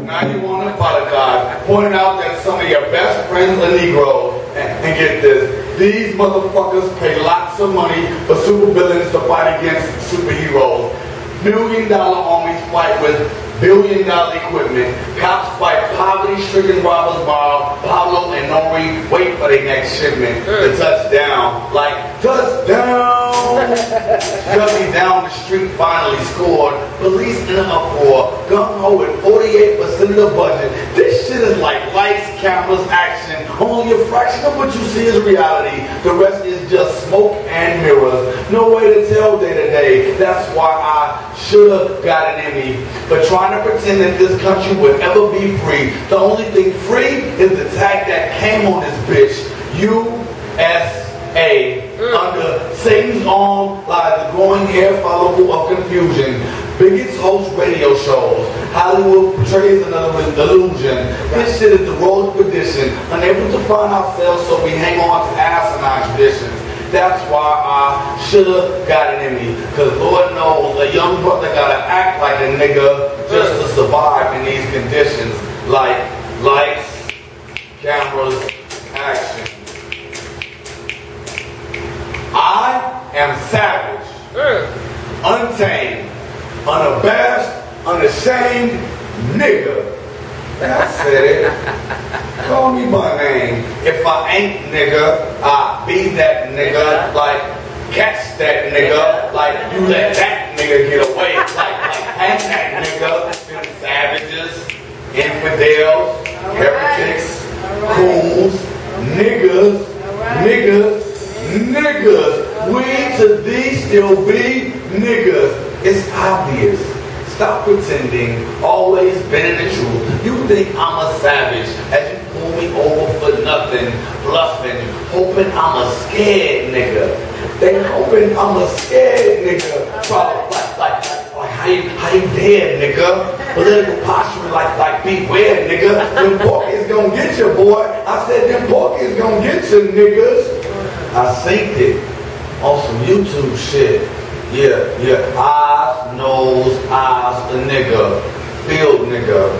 Now you want to apologize, pointing out that some of your best friends are Negroes. And get this, these motherfuckers pay lots of money for supervillains to fight against superheroes. $1 million armies fight with $1 billion equipment. Cops fight poverty-stricken robbers while Pablo and Nori wait for their next shipment to touch down. Like, touchdown! Shutting down the street finally scored. Police in an uproar. Gung-ho with 48% of the budget. This shit is like lights, cameras, action. Only a fraction of what you see is reality. The rest is just smoke and mirrors. No way to tell day to day. That's why I should have got an Emmy for trying to pretend that this country would ever be free. The only thing free is the tag that came on this bitch. USA. Under Satan's arm lies the growing hair follicle of confusion. Bigots host radio shows. Hollywood portrays another illusion. This shit is the road of perdition. Unable to find ourselves, so we hang on to asinine traditions. That's why I should've got an Emmy. Cause Lord knows a young brother gotta act like a nigga just to survive in these conditions. Like lights, cameras, action. I am savage, untamed, unabashed, unashamed, nigga. I said it. Call me by name. If I ain't nigga, I be that nigga. Like, catch that nigga. Like, you let that nigga get away. Like hang that nigga. Them savages, infidels, heretics, coons, niggas, we to thee still be niggas. It's obvious. Stop pretending, always been in the truth. You think I'm a savage as you pull me over for nothing, bluffing, hoping I'm a scared nigga. They hoping I'm a scared nigga. Probably like how you dead, nigga? Political posturing like beware, nigga. Them porkies gonna get you, boy. I said them porkies gonna get you, niggas. I synced it on some YouTube shit. Yeah. Eyes, nose, eyes, the nigga. Field nigga.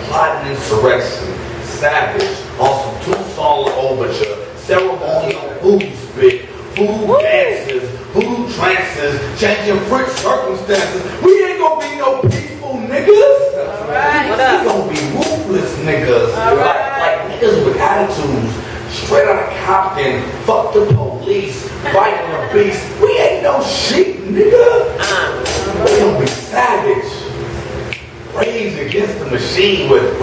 Plotting insurrection. Savage. On some two-song overture. Ceremonial voodoo spit. Voodoo dances. Voodoo trances. Changing French circumstances. We ain't gonna be no peaceful niggas. Alright. We gonna be ruthless niggas. Like niggas with attitudes. Straight out of Compton, fuck the police, fighting a beast. We ain't no sheep, nigga. We gonna be savage. Rage against the machine with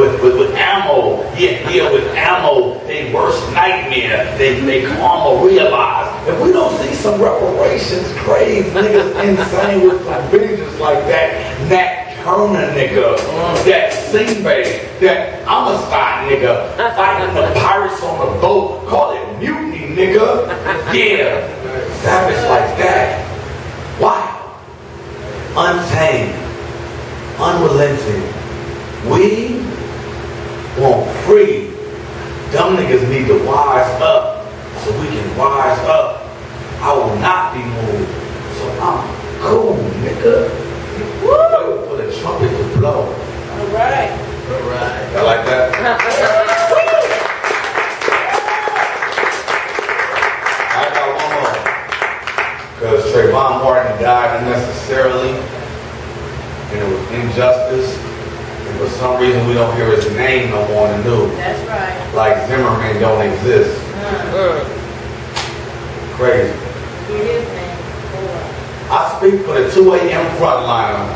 ammo. Yeah, with ammo. They worst nightmare. They make karma realize. If we don't see some reparations, crazy niggas insane with some vengeance like that, Nat Kerner nigga, that Singbay, that Amistad nigga, fighting the pirates on the boat, call it mutiny nigga. Yeah, savage like that. Wow. Untamed. Unrelenting. We want free. Dumb niggas need to wise up so we can rise up. I will not be moved. So I'm cool, nigga. Woo! For the trumpet to blow. All right. All right. Y'all like that? I got one more. Because Trayvon Martin died unnecessarily. And it was injustice. And for some reason we don't hear his name no more in the news. That's right. Like Zimmerman don't exist. Crazy. It is, man. I speak for the 2 a.m. frontliner,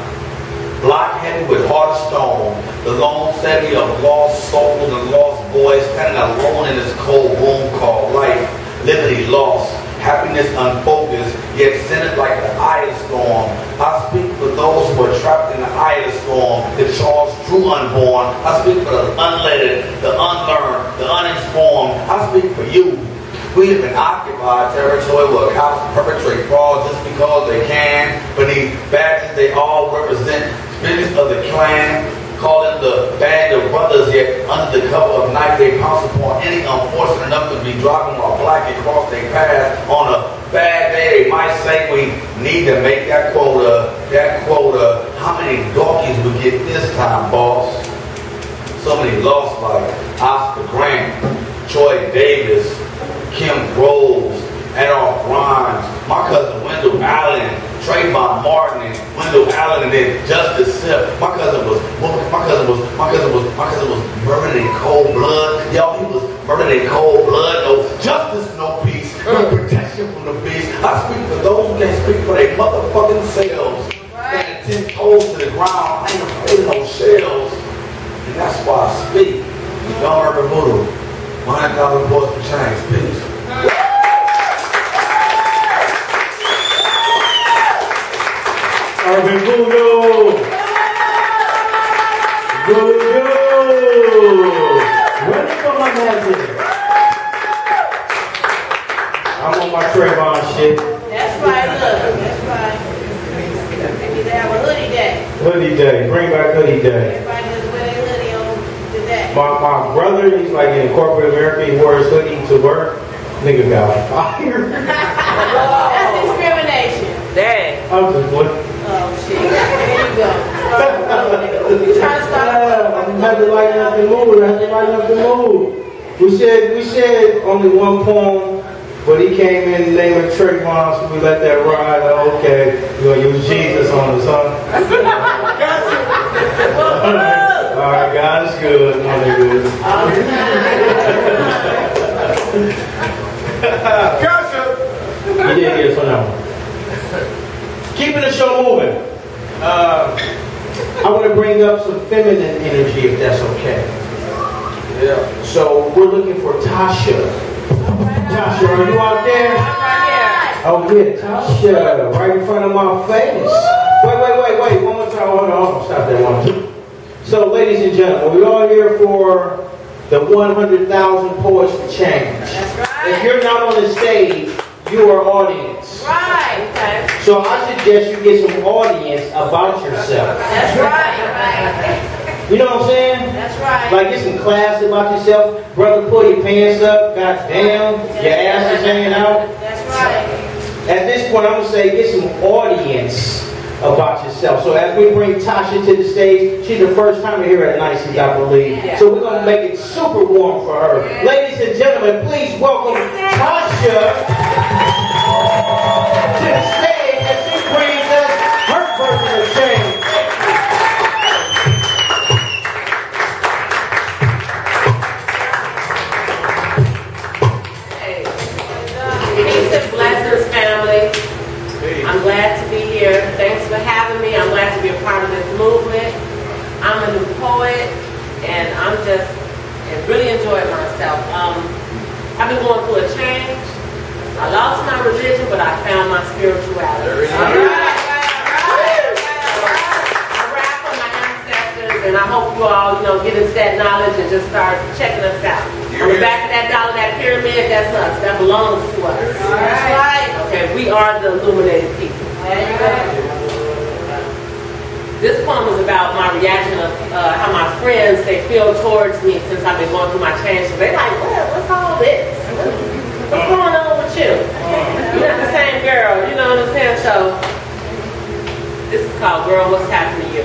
block-headed with heart of stone, the lone steady of lost souls and lost boys, standing alone in this cold room called life, liberty lost, happiness unfocused, yet centered like the eye of storm. I speak for those who are trapped in the eye of the storm, the Charles Drew unborn. I speak for the unlettered, the unlearned, the uninformed. I speak for you. We have been occupied territory where cops perpetrate fraud just because they can. Beneath badges, they all represent spirits of the clan. Call them the band of brothers, yet under the cover of night, they pounce upon any unfortunate enough to be driving while black across their path. On a bad day, they might say we need to make that quota. That quota, how many donkeys we get this time, boss? So many lost like Oscar Grant, Troy Davis, Kim Rose, Adolph Grimes, my cousin Wendell Allen, Trayvon Martin, and Wendell Allen, and then Justice Sip. My cousin was murdered in cold blood. Y'all, he was murdered in cold blood. No justice, no peace, no protection from the beast. I speak for those who can't speak for their motherfucking selves. And 10 toes to the ground. I ain't afraid of no shells. And that's why I speak. Young Urban Voodoo. 100,000 boys for change. Peace. Urban Voodoo. Voodoo. Where the fuck my man is? I'm on my Trayvon shit. That's right, look. That's right. Maybe they have a hoodie day. Hoodie day. Bring back hoodie day. Everybody just wear their hoodie on today. My brother, he's like in corporate America, he wore his hoodie to work. Nigga got fired. That's discrimination. Dang. I'm just looking. Oh, shit. There you go. You trying to start I'm happy to lighten up the mood. I have to lighten up the mood. We said only one poem, but he came in naming Trayvon, so we let that ride. Okay, we're going to use Jesus on us, huh? All right, God is good. My niggas. Gotcha. He did get it for now. Keeping the show moving. I want to bring up some feminine energy, if that's okay. Yeah. So we're looking for Tasha. Tasha, are you out there? Oh yeah, Tasha, right in front of my face. Wait. One more time. Hold on. Stop that one, two. So, ladies and gentlemen, we're all here for the 100,000 Poets for Change. That's right. If you're not on the stage, you are audience. Right. Okay. So I suggest you get some audience about yourself. That's right. You know what I'm saying? That's right. Like get some class about yourself. Brother, pull your pants up. Goddamn, your ass is hanging out. That's right. At this point, I'm going to say get some audience about yourself. So as we bring Tasha to the stage, she's the first time here at Nicety, I believe. Yeah. So we're going to make it super warm for her. Yeah. Ladies and gentlemen, please welcome Tasha to the stage as she brings us her version of change. Peace and blessings, family. I'm glad to be here. Thanks for having me. I'm glad to be a part of this movement. I'm a new poet, and I'm just really enjoying myself. I've been going through a change. I lost my religion, but I found my spirituality. I rap for my ancestors, and I hope you all, get into that knowledge and just start checking us out. On the back of that dollar, that pyramid, that's us. That belongs to us. That's right. Okay, we are the illuminated people. This poem is about my reaction of how my friends, they feel towards me since I've been going through my change. So they're like, what's all this? What's going on with you? You're not the same girl, you know what I'm saying? So this is called Girl, What's Happened to You?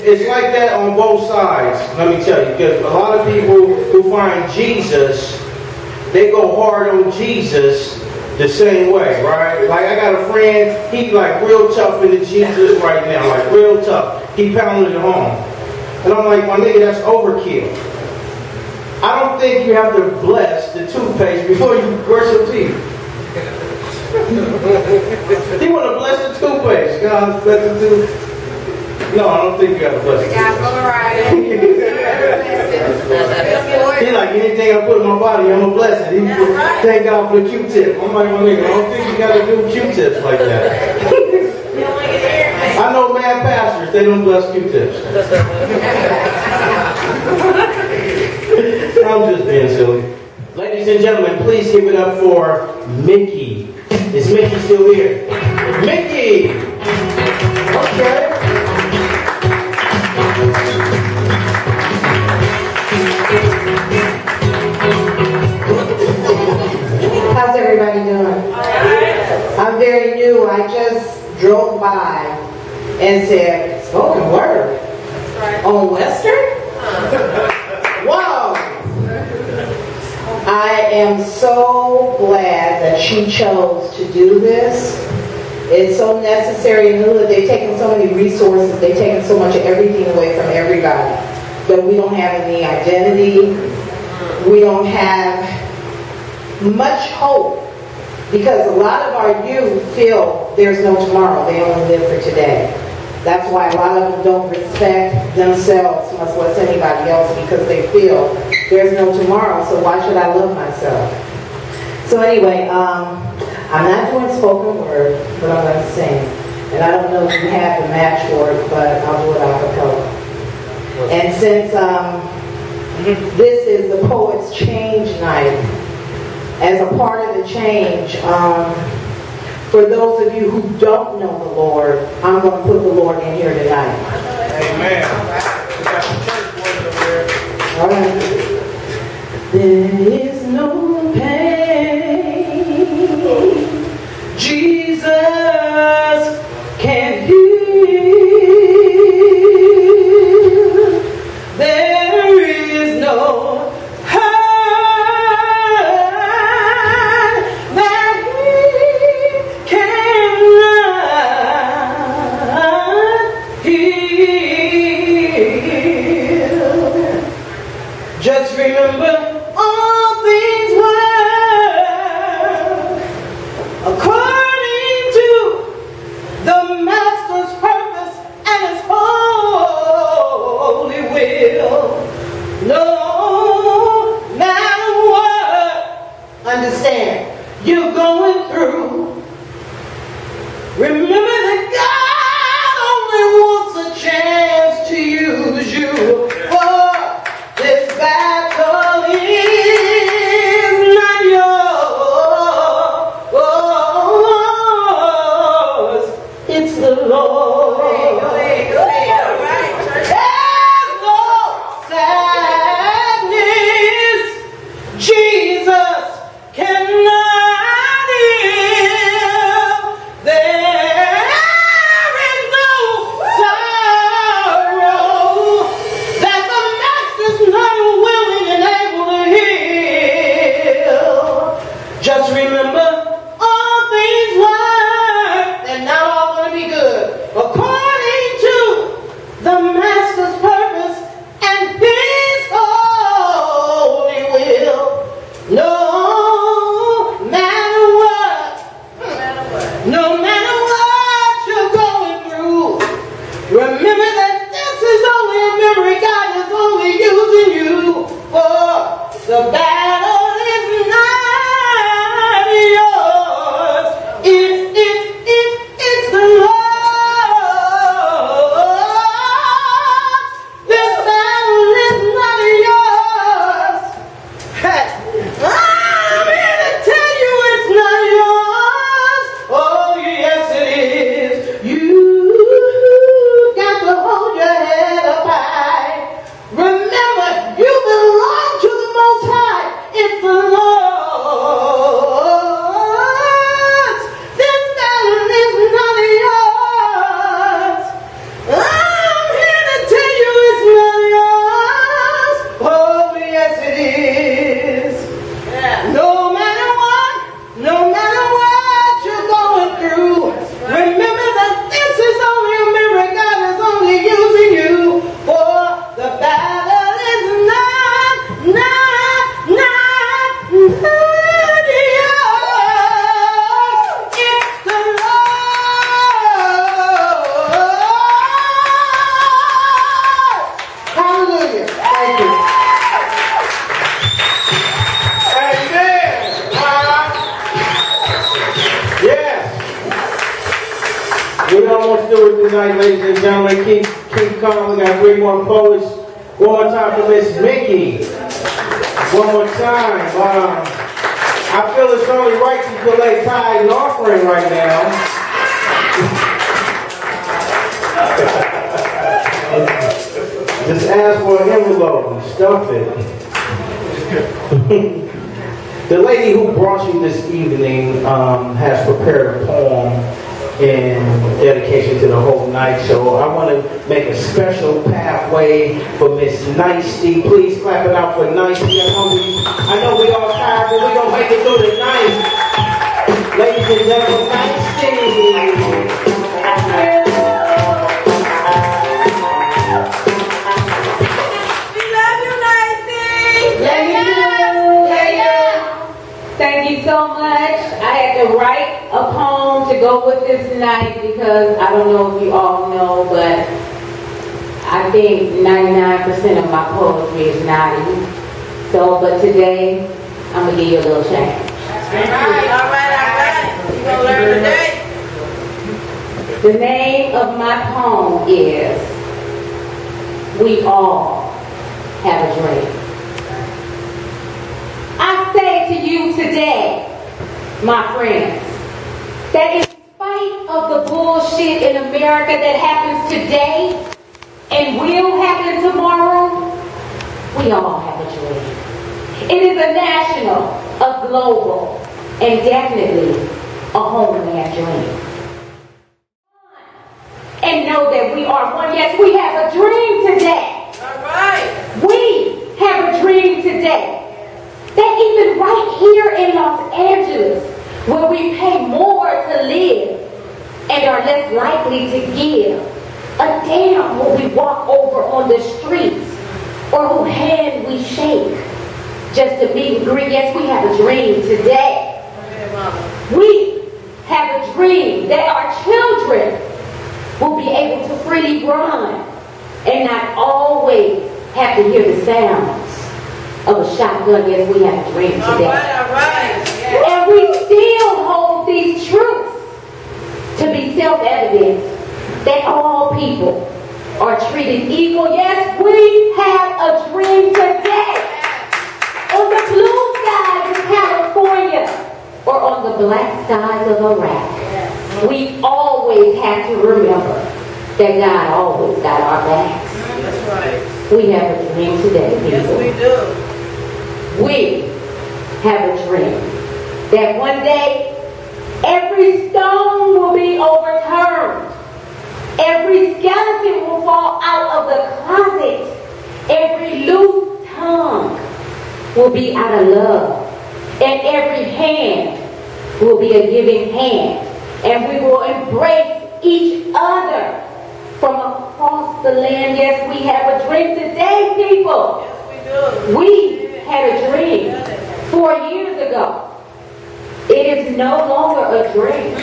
It's like that on both sides, let me tell you, because a lot of people who find Jesus, they go hard on Jesus the same way, right? Like I got a friend, he like real tough into Jesus right now, like real tough. He pounded it home. And I'm like, my nigga, that's overkill. I don't think you have to bless the toothpaste before you brush your teeth. You want to bless the toothpaste. God, bless the toothpaste. No, I don't think you got to bless it. He's like, anything I put in my body, I'm going to bless it. Thank God for the Q-tip. I'm like, my nigga, I don't think you got to do Q-tips like that. I know mad have pastors. They don't bless Q-tips. I'm just being silly. Ladies and gentlemen, please give it up for Mickey. Is Mickey still here? Mickey! Okay. How's everybody doing? I'm very new. I just drove by and said, spoken word on Western? Wow! I am so glad that she chose to do this. It's so necessary in the hood. They've taken so many resources. They've taken so much of everything away from everybody that we don't have any identity. We don't have much hope because a lot of our youth feel there's no tomorrow. They only live for today. That's why a lot of them don't respect themselves, much less anybody else, because they feel there's no tomorrow, so why should I love myself? So anyway, I'm not doing spoken word, but I'm going to sing. And I don't know if you have the match for it, but I'll do it a cappella. And since this is the Poets Change Night, as a part of the change, for those of you who don't know the Lord, I'm going to put the Lord in here tonight. Amen. All right. There is no pain Jesus can heal. There is no hurt that He cannot heal. Just remember, all things work according to the Master's purpose and His holy will. No matter what, understand, you're going through. Remember that God only wants a chance to use you. For this battle is not yours. It's the Lord. There's no sadness Jesus cannot heal. There is no sorrow that the Master's not willing and able to heal. Just remember, all things work, and not all going to be good, according to the Master's purpose and His holy will. No matter what, no matter what you're going through, remember that this is only a memory. God is only using you for the battle is not yours. It's the Lord. This battle is not yours. Hey, I'm here to tell you it's not yours. Oh, yes it is. You got to hold your head up high. Remember, you belong to the Most High. tonight, ladies and gentlemen. Keep calm. We got 3 more poets. One more time for Miss Mickey. One more time. I feel it's only right to collect tithe and offering right now. Just ask for an envelope and stuff it. The lady who brought you this evening has prepared a poem in dedication to the whole night. So I want to make a special pathway for Miss Nicety. Please clap it out for Nicety. I know we all tired, but we're going to make it through the night. Ladies and gentlemen, Nicety. Thank you so much. I had to write a poem to go with this night because I don't know if you all know, but I think 99% of my poetry is naughty. So, but today, I'm going to give you a little change. All right. You're going to learn today. The name of my poem is We All Have a Dream. I say to you today, my friends, that in spite of the bullshit in America that happens today and will happen tomorrow, we all have a dream. It is a national, a global, and definitely a homeland dream. And know that we are one. Yes, we have a dream today. All right. We have a dream today. That even right here in Los Angeles, where we pay more to live and are less likely to give a damn who we walk over on the streets or who hand we shake just to meet and greet. Yes, we have a dream today. We have a dream that our children will be able to freely run and not always have to hear the sounds of a shotgun. Yes, we have a dream today. All right. Yeah. And we still hold these truths to be self-evident that all people are treated equal. Yes, we have a dream today. On the blue skies of California or on the black skies of Iraq, we always have to remember that God always got our backs. That's right. We have a dream today, people. Yes, we do. We have a dream that one day every stone will be overturned. Every skeleton will fall out of the closet. Every loose tongue will be out of love. And every hand will be a giving hand. And we will embrace each other from across the land. Yes, we have a dream today, people. Yes, we do. We had a dream 4 years ago. It is no longer a dream.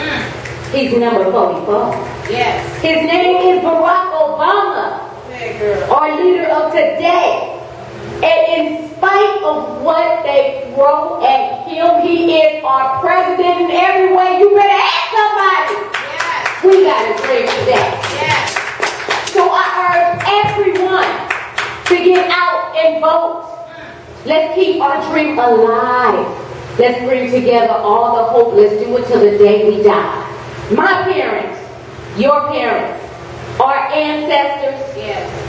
He's number 44. Yes. His name is Barack Obama, Hey, girl. our leader of today. And in spite of what they throw at him, he is our president in every way. You better ask somebody. Yes. We got a dream today. Yes. So I urge everyone to get out and vote. Let's keep our dream alive. Let's bring together all the hope. Let's do it till the day we die. My parents, your parents, our ancestors,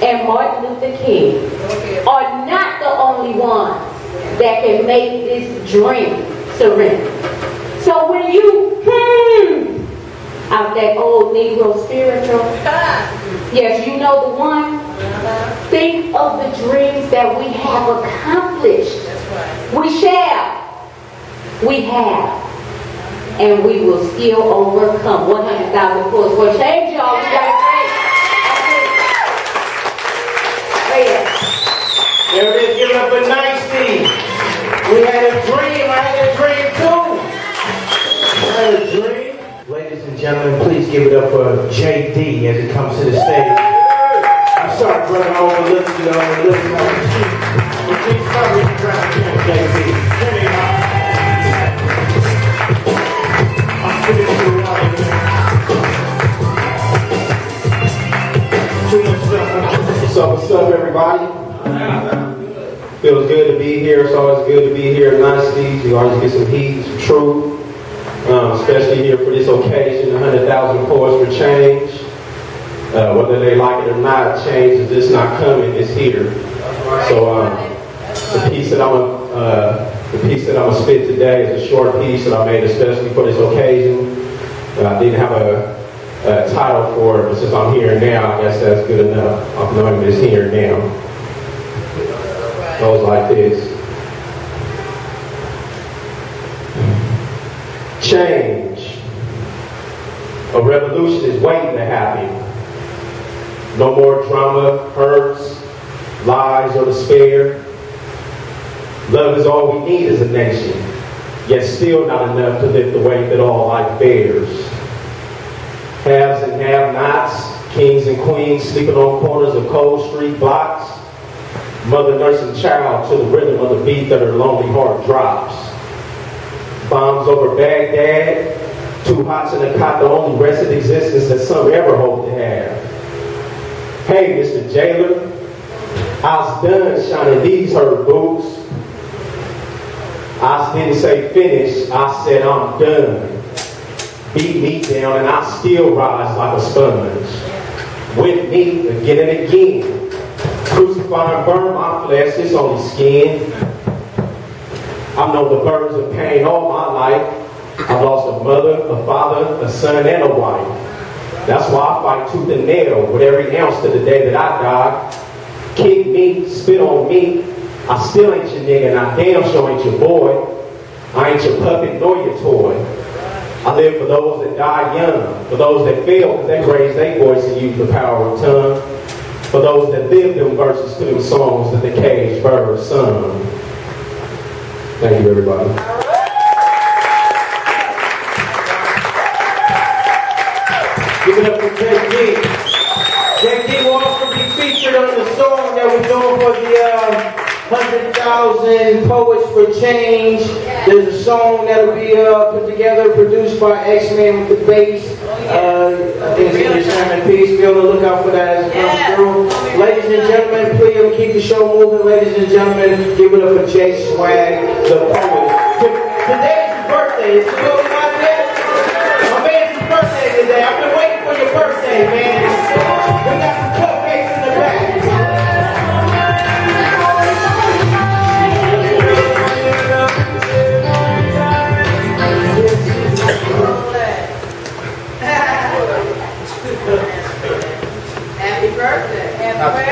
and Martin Luther King are not the only ones that can make this dream surrender. So when you out that old Negro spiritual, yes, you know the one. Think of the dreams that we have accomplished. We shall. We have. And we will still overcome. 100,000 pulls for change, y'all. We got to say. There it is. Give it up for Nicety. We had a dream. I had a dream too. I had a dream. Ladies and gentlemen, please give it up for JD as he comes to the stage. I started running over a little bit on the list. But please start with the ground again, JD. I'm finished around here. Feels good to be here. It's always good to be here at Nicety. You always get some heat, some truth, especially here for this occasion, 100,000 Poets for Change. Whether they like it or not, change is just not coming, it's here. So the piece that I'm gonna spit today is a short piece that I made especially for this occasion. I didn't have a title for it, but since I'm here now, I guess that's good enough. I'm knowing this here now. It goes like this. Change. A revolution is waiting to happen. No more drama, hurts, lies, or despair. Love is all we need as a nation, yet still not enough to lift the weight that all life bears. Haves and have-nots, kings and queens sleeping on corners of cold street blocks. Mother nursing child to the rhythm of the beat that her lonely heart drops. Bombs over Baghdad, two hots in a cot, the only rested existence that some ever hope to have. Hey, Mr. Jailer, I was done shining these hurt boots. I didn't say finish, I said I'm done. Beat me down and I still rise like a sponge. With me again and again. Crucify and burn my flesh, it's only skin. I've known the burdens of pain all my life. I've lost a mother, a father, a son, and a wife. That's why I fight tooth and nail with every ounce to the day that I die. Kick me, spit on me. I still ain't your nigga and I damn sure ain't your boy. I ain't your puppet nor your toy. I live for those that die young, for those that fail because they raise their voice and use the power of tongue, for those that live them verses to them songs that the caged birds sung. Thank you, everybody. Give it up for JD. JD will also be featured on the song that we're doing for the 100,000 Poets for Change. There's a song that'll be put together, produced by X-Men with the bass. I think it's in your Sam piece. Be on the lookout for that as it comes through. Ladies and gentlemen, please keep the show moving. Ladies and gentlemen, give it up for Jay Swag, the poet. Today's his birthday. It's a little my day. My man's birthday today. I've been waiting for your birthday, man. We got some cupcakes in the back. Happy birthday. Happy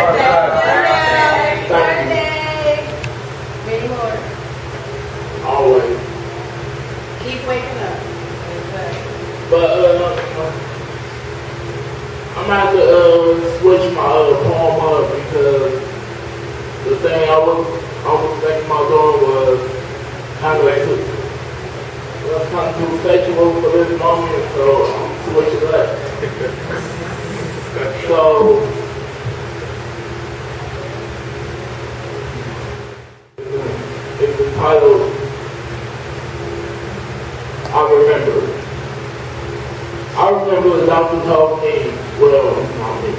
birthday. Many more. Always. Keep waking up. But I'm gonna have to switch my poem up because the thing I was thinking about doing was kind of too sexual for this moment, so I'm switching that. So it's entitled I Remember. I remember the doctor told me, well, not me.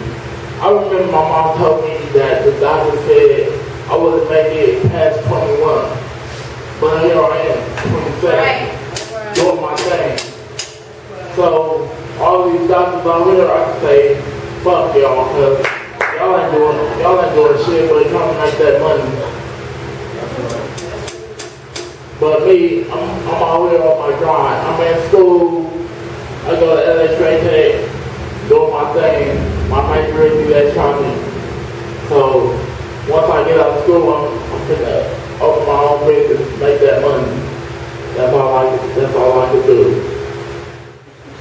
I remember my mom told me that the doctor said I wouldn't make it past 21. But here I am, 27, doing my thing. So all these doctors out here, I can say, fuck y'all, cause y'all ain't doing shit, but trying to make that money. But me, I'm out here on my grind. I'm in school. I go to LA Straight Tech, doing my thing. My major is electronics. So once I get out of school, I'm gonna open my own business, make that money. That's all I can do.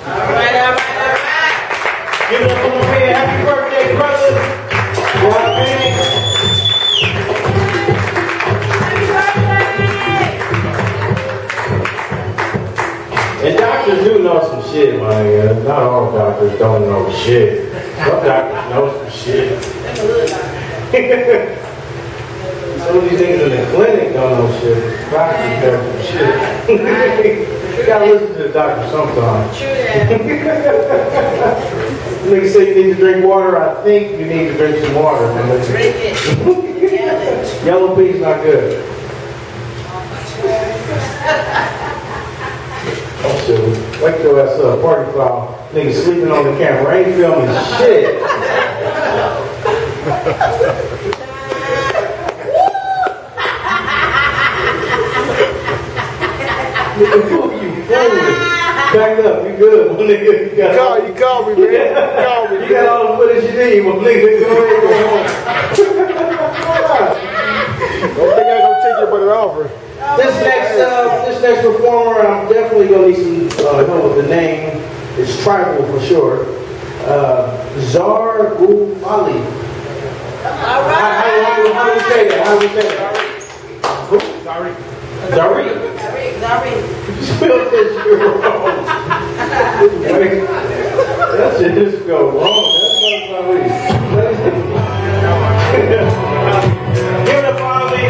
All right. Give it up for my man. Happy birthday, brother. And doctors do know some shit, man. Not all doctors don't know shit. Some doctors know some shit. Some of these niggas in the clinic don't know shit. Doctors know some shit. You gotta listen to the doctor sometimes. True that. Nigga say you need to drink water. I think you need to drink some water, man. Drink it. Yellow peas not good. Oh shit, wake your ass up, party foul. Niggas sleeping on the camera, ain't filming shit. Who you fooling? Back up, you good. One nigga, you called me, man. You called me. You got all the footage you need. Well, nigga, go ahead, go home. Don't think I gonna take your brother over. This next performer, I'm definitely gonna need some help with the name. It's tribal for sure. Zar Gufali. All right. How do we say that? How do we say that? Who? Zari. You spelled that shit wrong. That shit just go wrong. That's not Zari. Give it up for Ali.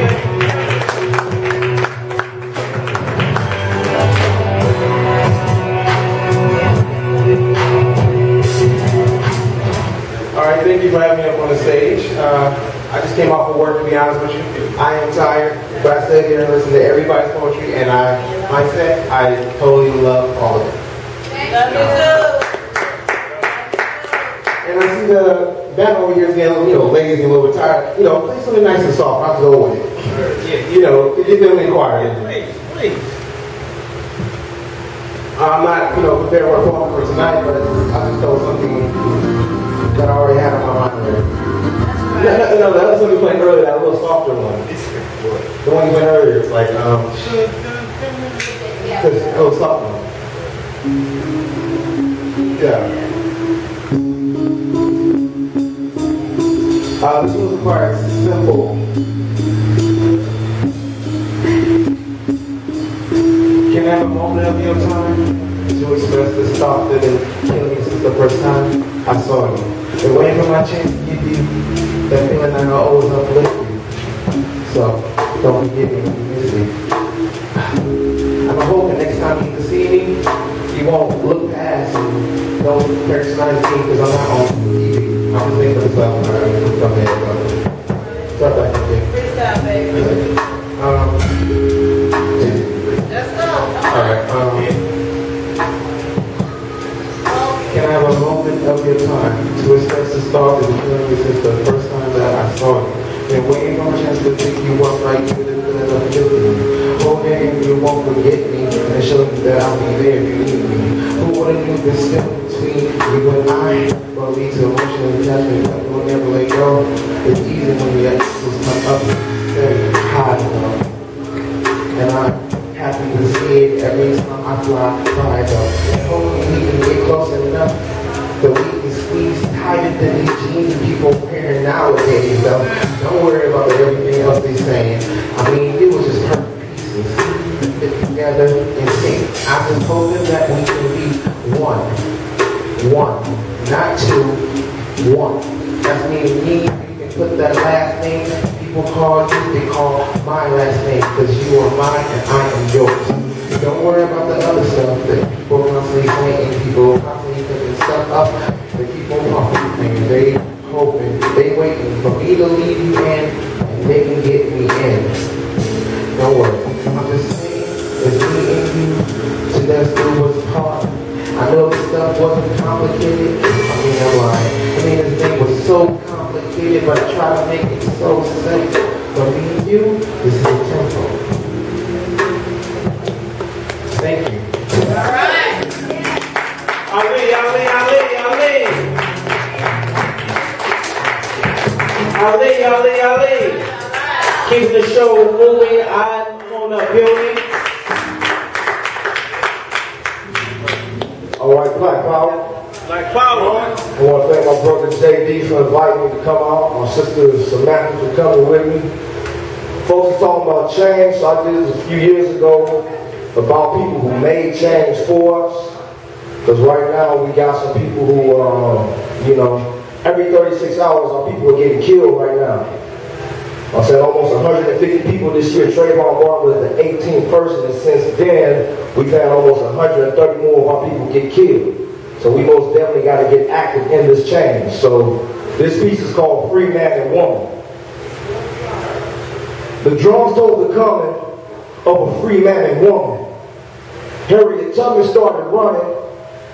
All right, thank you for having me up on the stage. I just came off of work, to be honest with you. I am tired, but I sat here and listened to everybody's poetry, and I totally love all of it. Love you too. And I see the band over here is getting a little, lazy, a little bit tired. Play something nice and soft. I'll go with it. Get them in quiet. Please. I'm not, prepared for a performance for tonight, but I just throw something that I already had on my mind already. No, the other song we played earlier, that little softer one. The one you played earlier, it's like, a little soft one. Yeah. This was the part, simple. Can I have a moment of your time to express this thought that has been killing me since the first time I saw you? And waiting for my chance to give you that feeling I always uplift you. So, don't forget me when you miss me. I'm hoping next time you can see me, you won't look past and don't personalize me because I'm not on TV. I'm just thinking of myself. Alright, come ahead, brother. Start back again. Freestyle, baby. Let's go. Alright, can I have a moment of your time to express the thought that was feeling me since the first time that I saw you? Been waiting for a chance to pick you up right through the feeling of guilty. Hoping you won't forget me and show you that I'll be there if you need me. Who would have knew this still between you and I? But lead to emotional attachment that will never let go. It's easy when the exes come up and say hi, and I'm happy to see it every time I fly by though. And hopefully we can get close enough that we can squeeze tighter than these jeans people wearing nowadays though. Don't worry about everything else they're saying. I mean, it was just perfect pieces fit together in sync. I'm just hoping that we can be one, not two, one. That's meaning me. You can put that last name people call you, they call my last name, because you are mine and I am yours. Don't worry about the other stuff that people constantly saying, people constantly putting stuff up, that people talking, they hoping, they waiting for me to leave you in, and they can get me in. Don't worry, I'm just saying, it's me and you, so let's do what's hard. I know this stuff wasn't complicated, I'm lying. This thing was so complicated, but I try to make it so simple. But me and you, this is a tempo. Thank you. All right. Ali. Keep the show moving. I'm on the building. All right, Black Power. Black Power. I want to thank my brother JD for inviting me to come out. My sister Samantha for coming with me. Folks are talking about change, so I did this a few years ago about people who made change for us. Because right now we got some people who, every 36 hours our people are getting killed right now. I said almost 150 people this year. Trayvon Martin was the 18th person, and since then we've had almost 130 more of our people get killed. So we most definitely got to get active in this change. So this piece is called Free Man and Woman. The drums told the coming of a free man and woman. Harriet Tubman started running,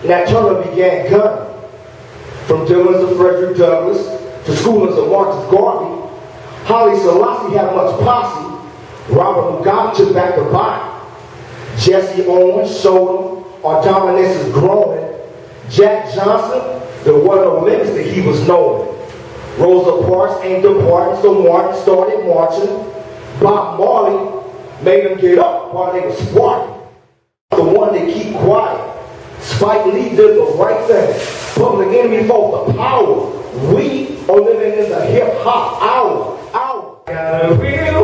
and that Turner began gunning. From Dillons to Frederick Douglass, to Schoolers of Marcus Garvey, Haile Selassie had much posse. Robert Mugabe took back the body. Jesse Owens showed him our dominance is growing. Jack Johnson, there were no limits that he was knowing. Rosa Parks ain't departing, so Martin started marching. Bob Marley made them get up while they were squatting. The one that keep quiet. Spike Lee did the right thing. Public Enemy fought the power. We are living in the hip-hop hour. Got a real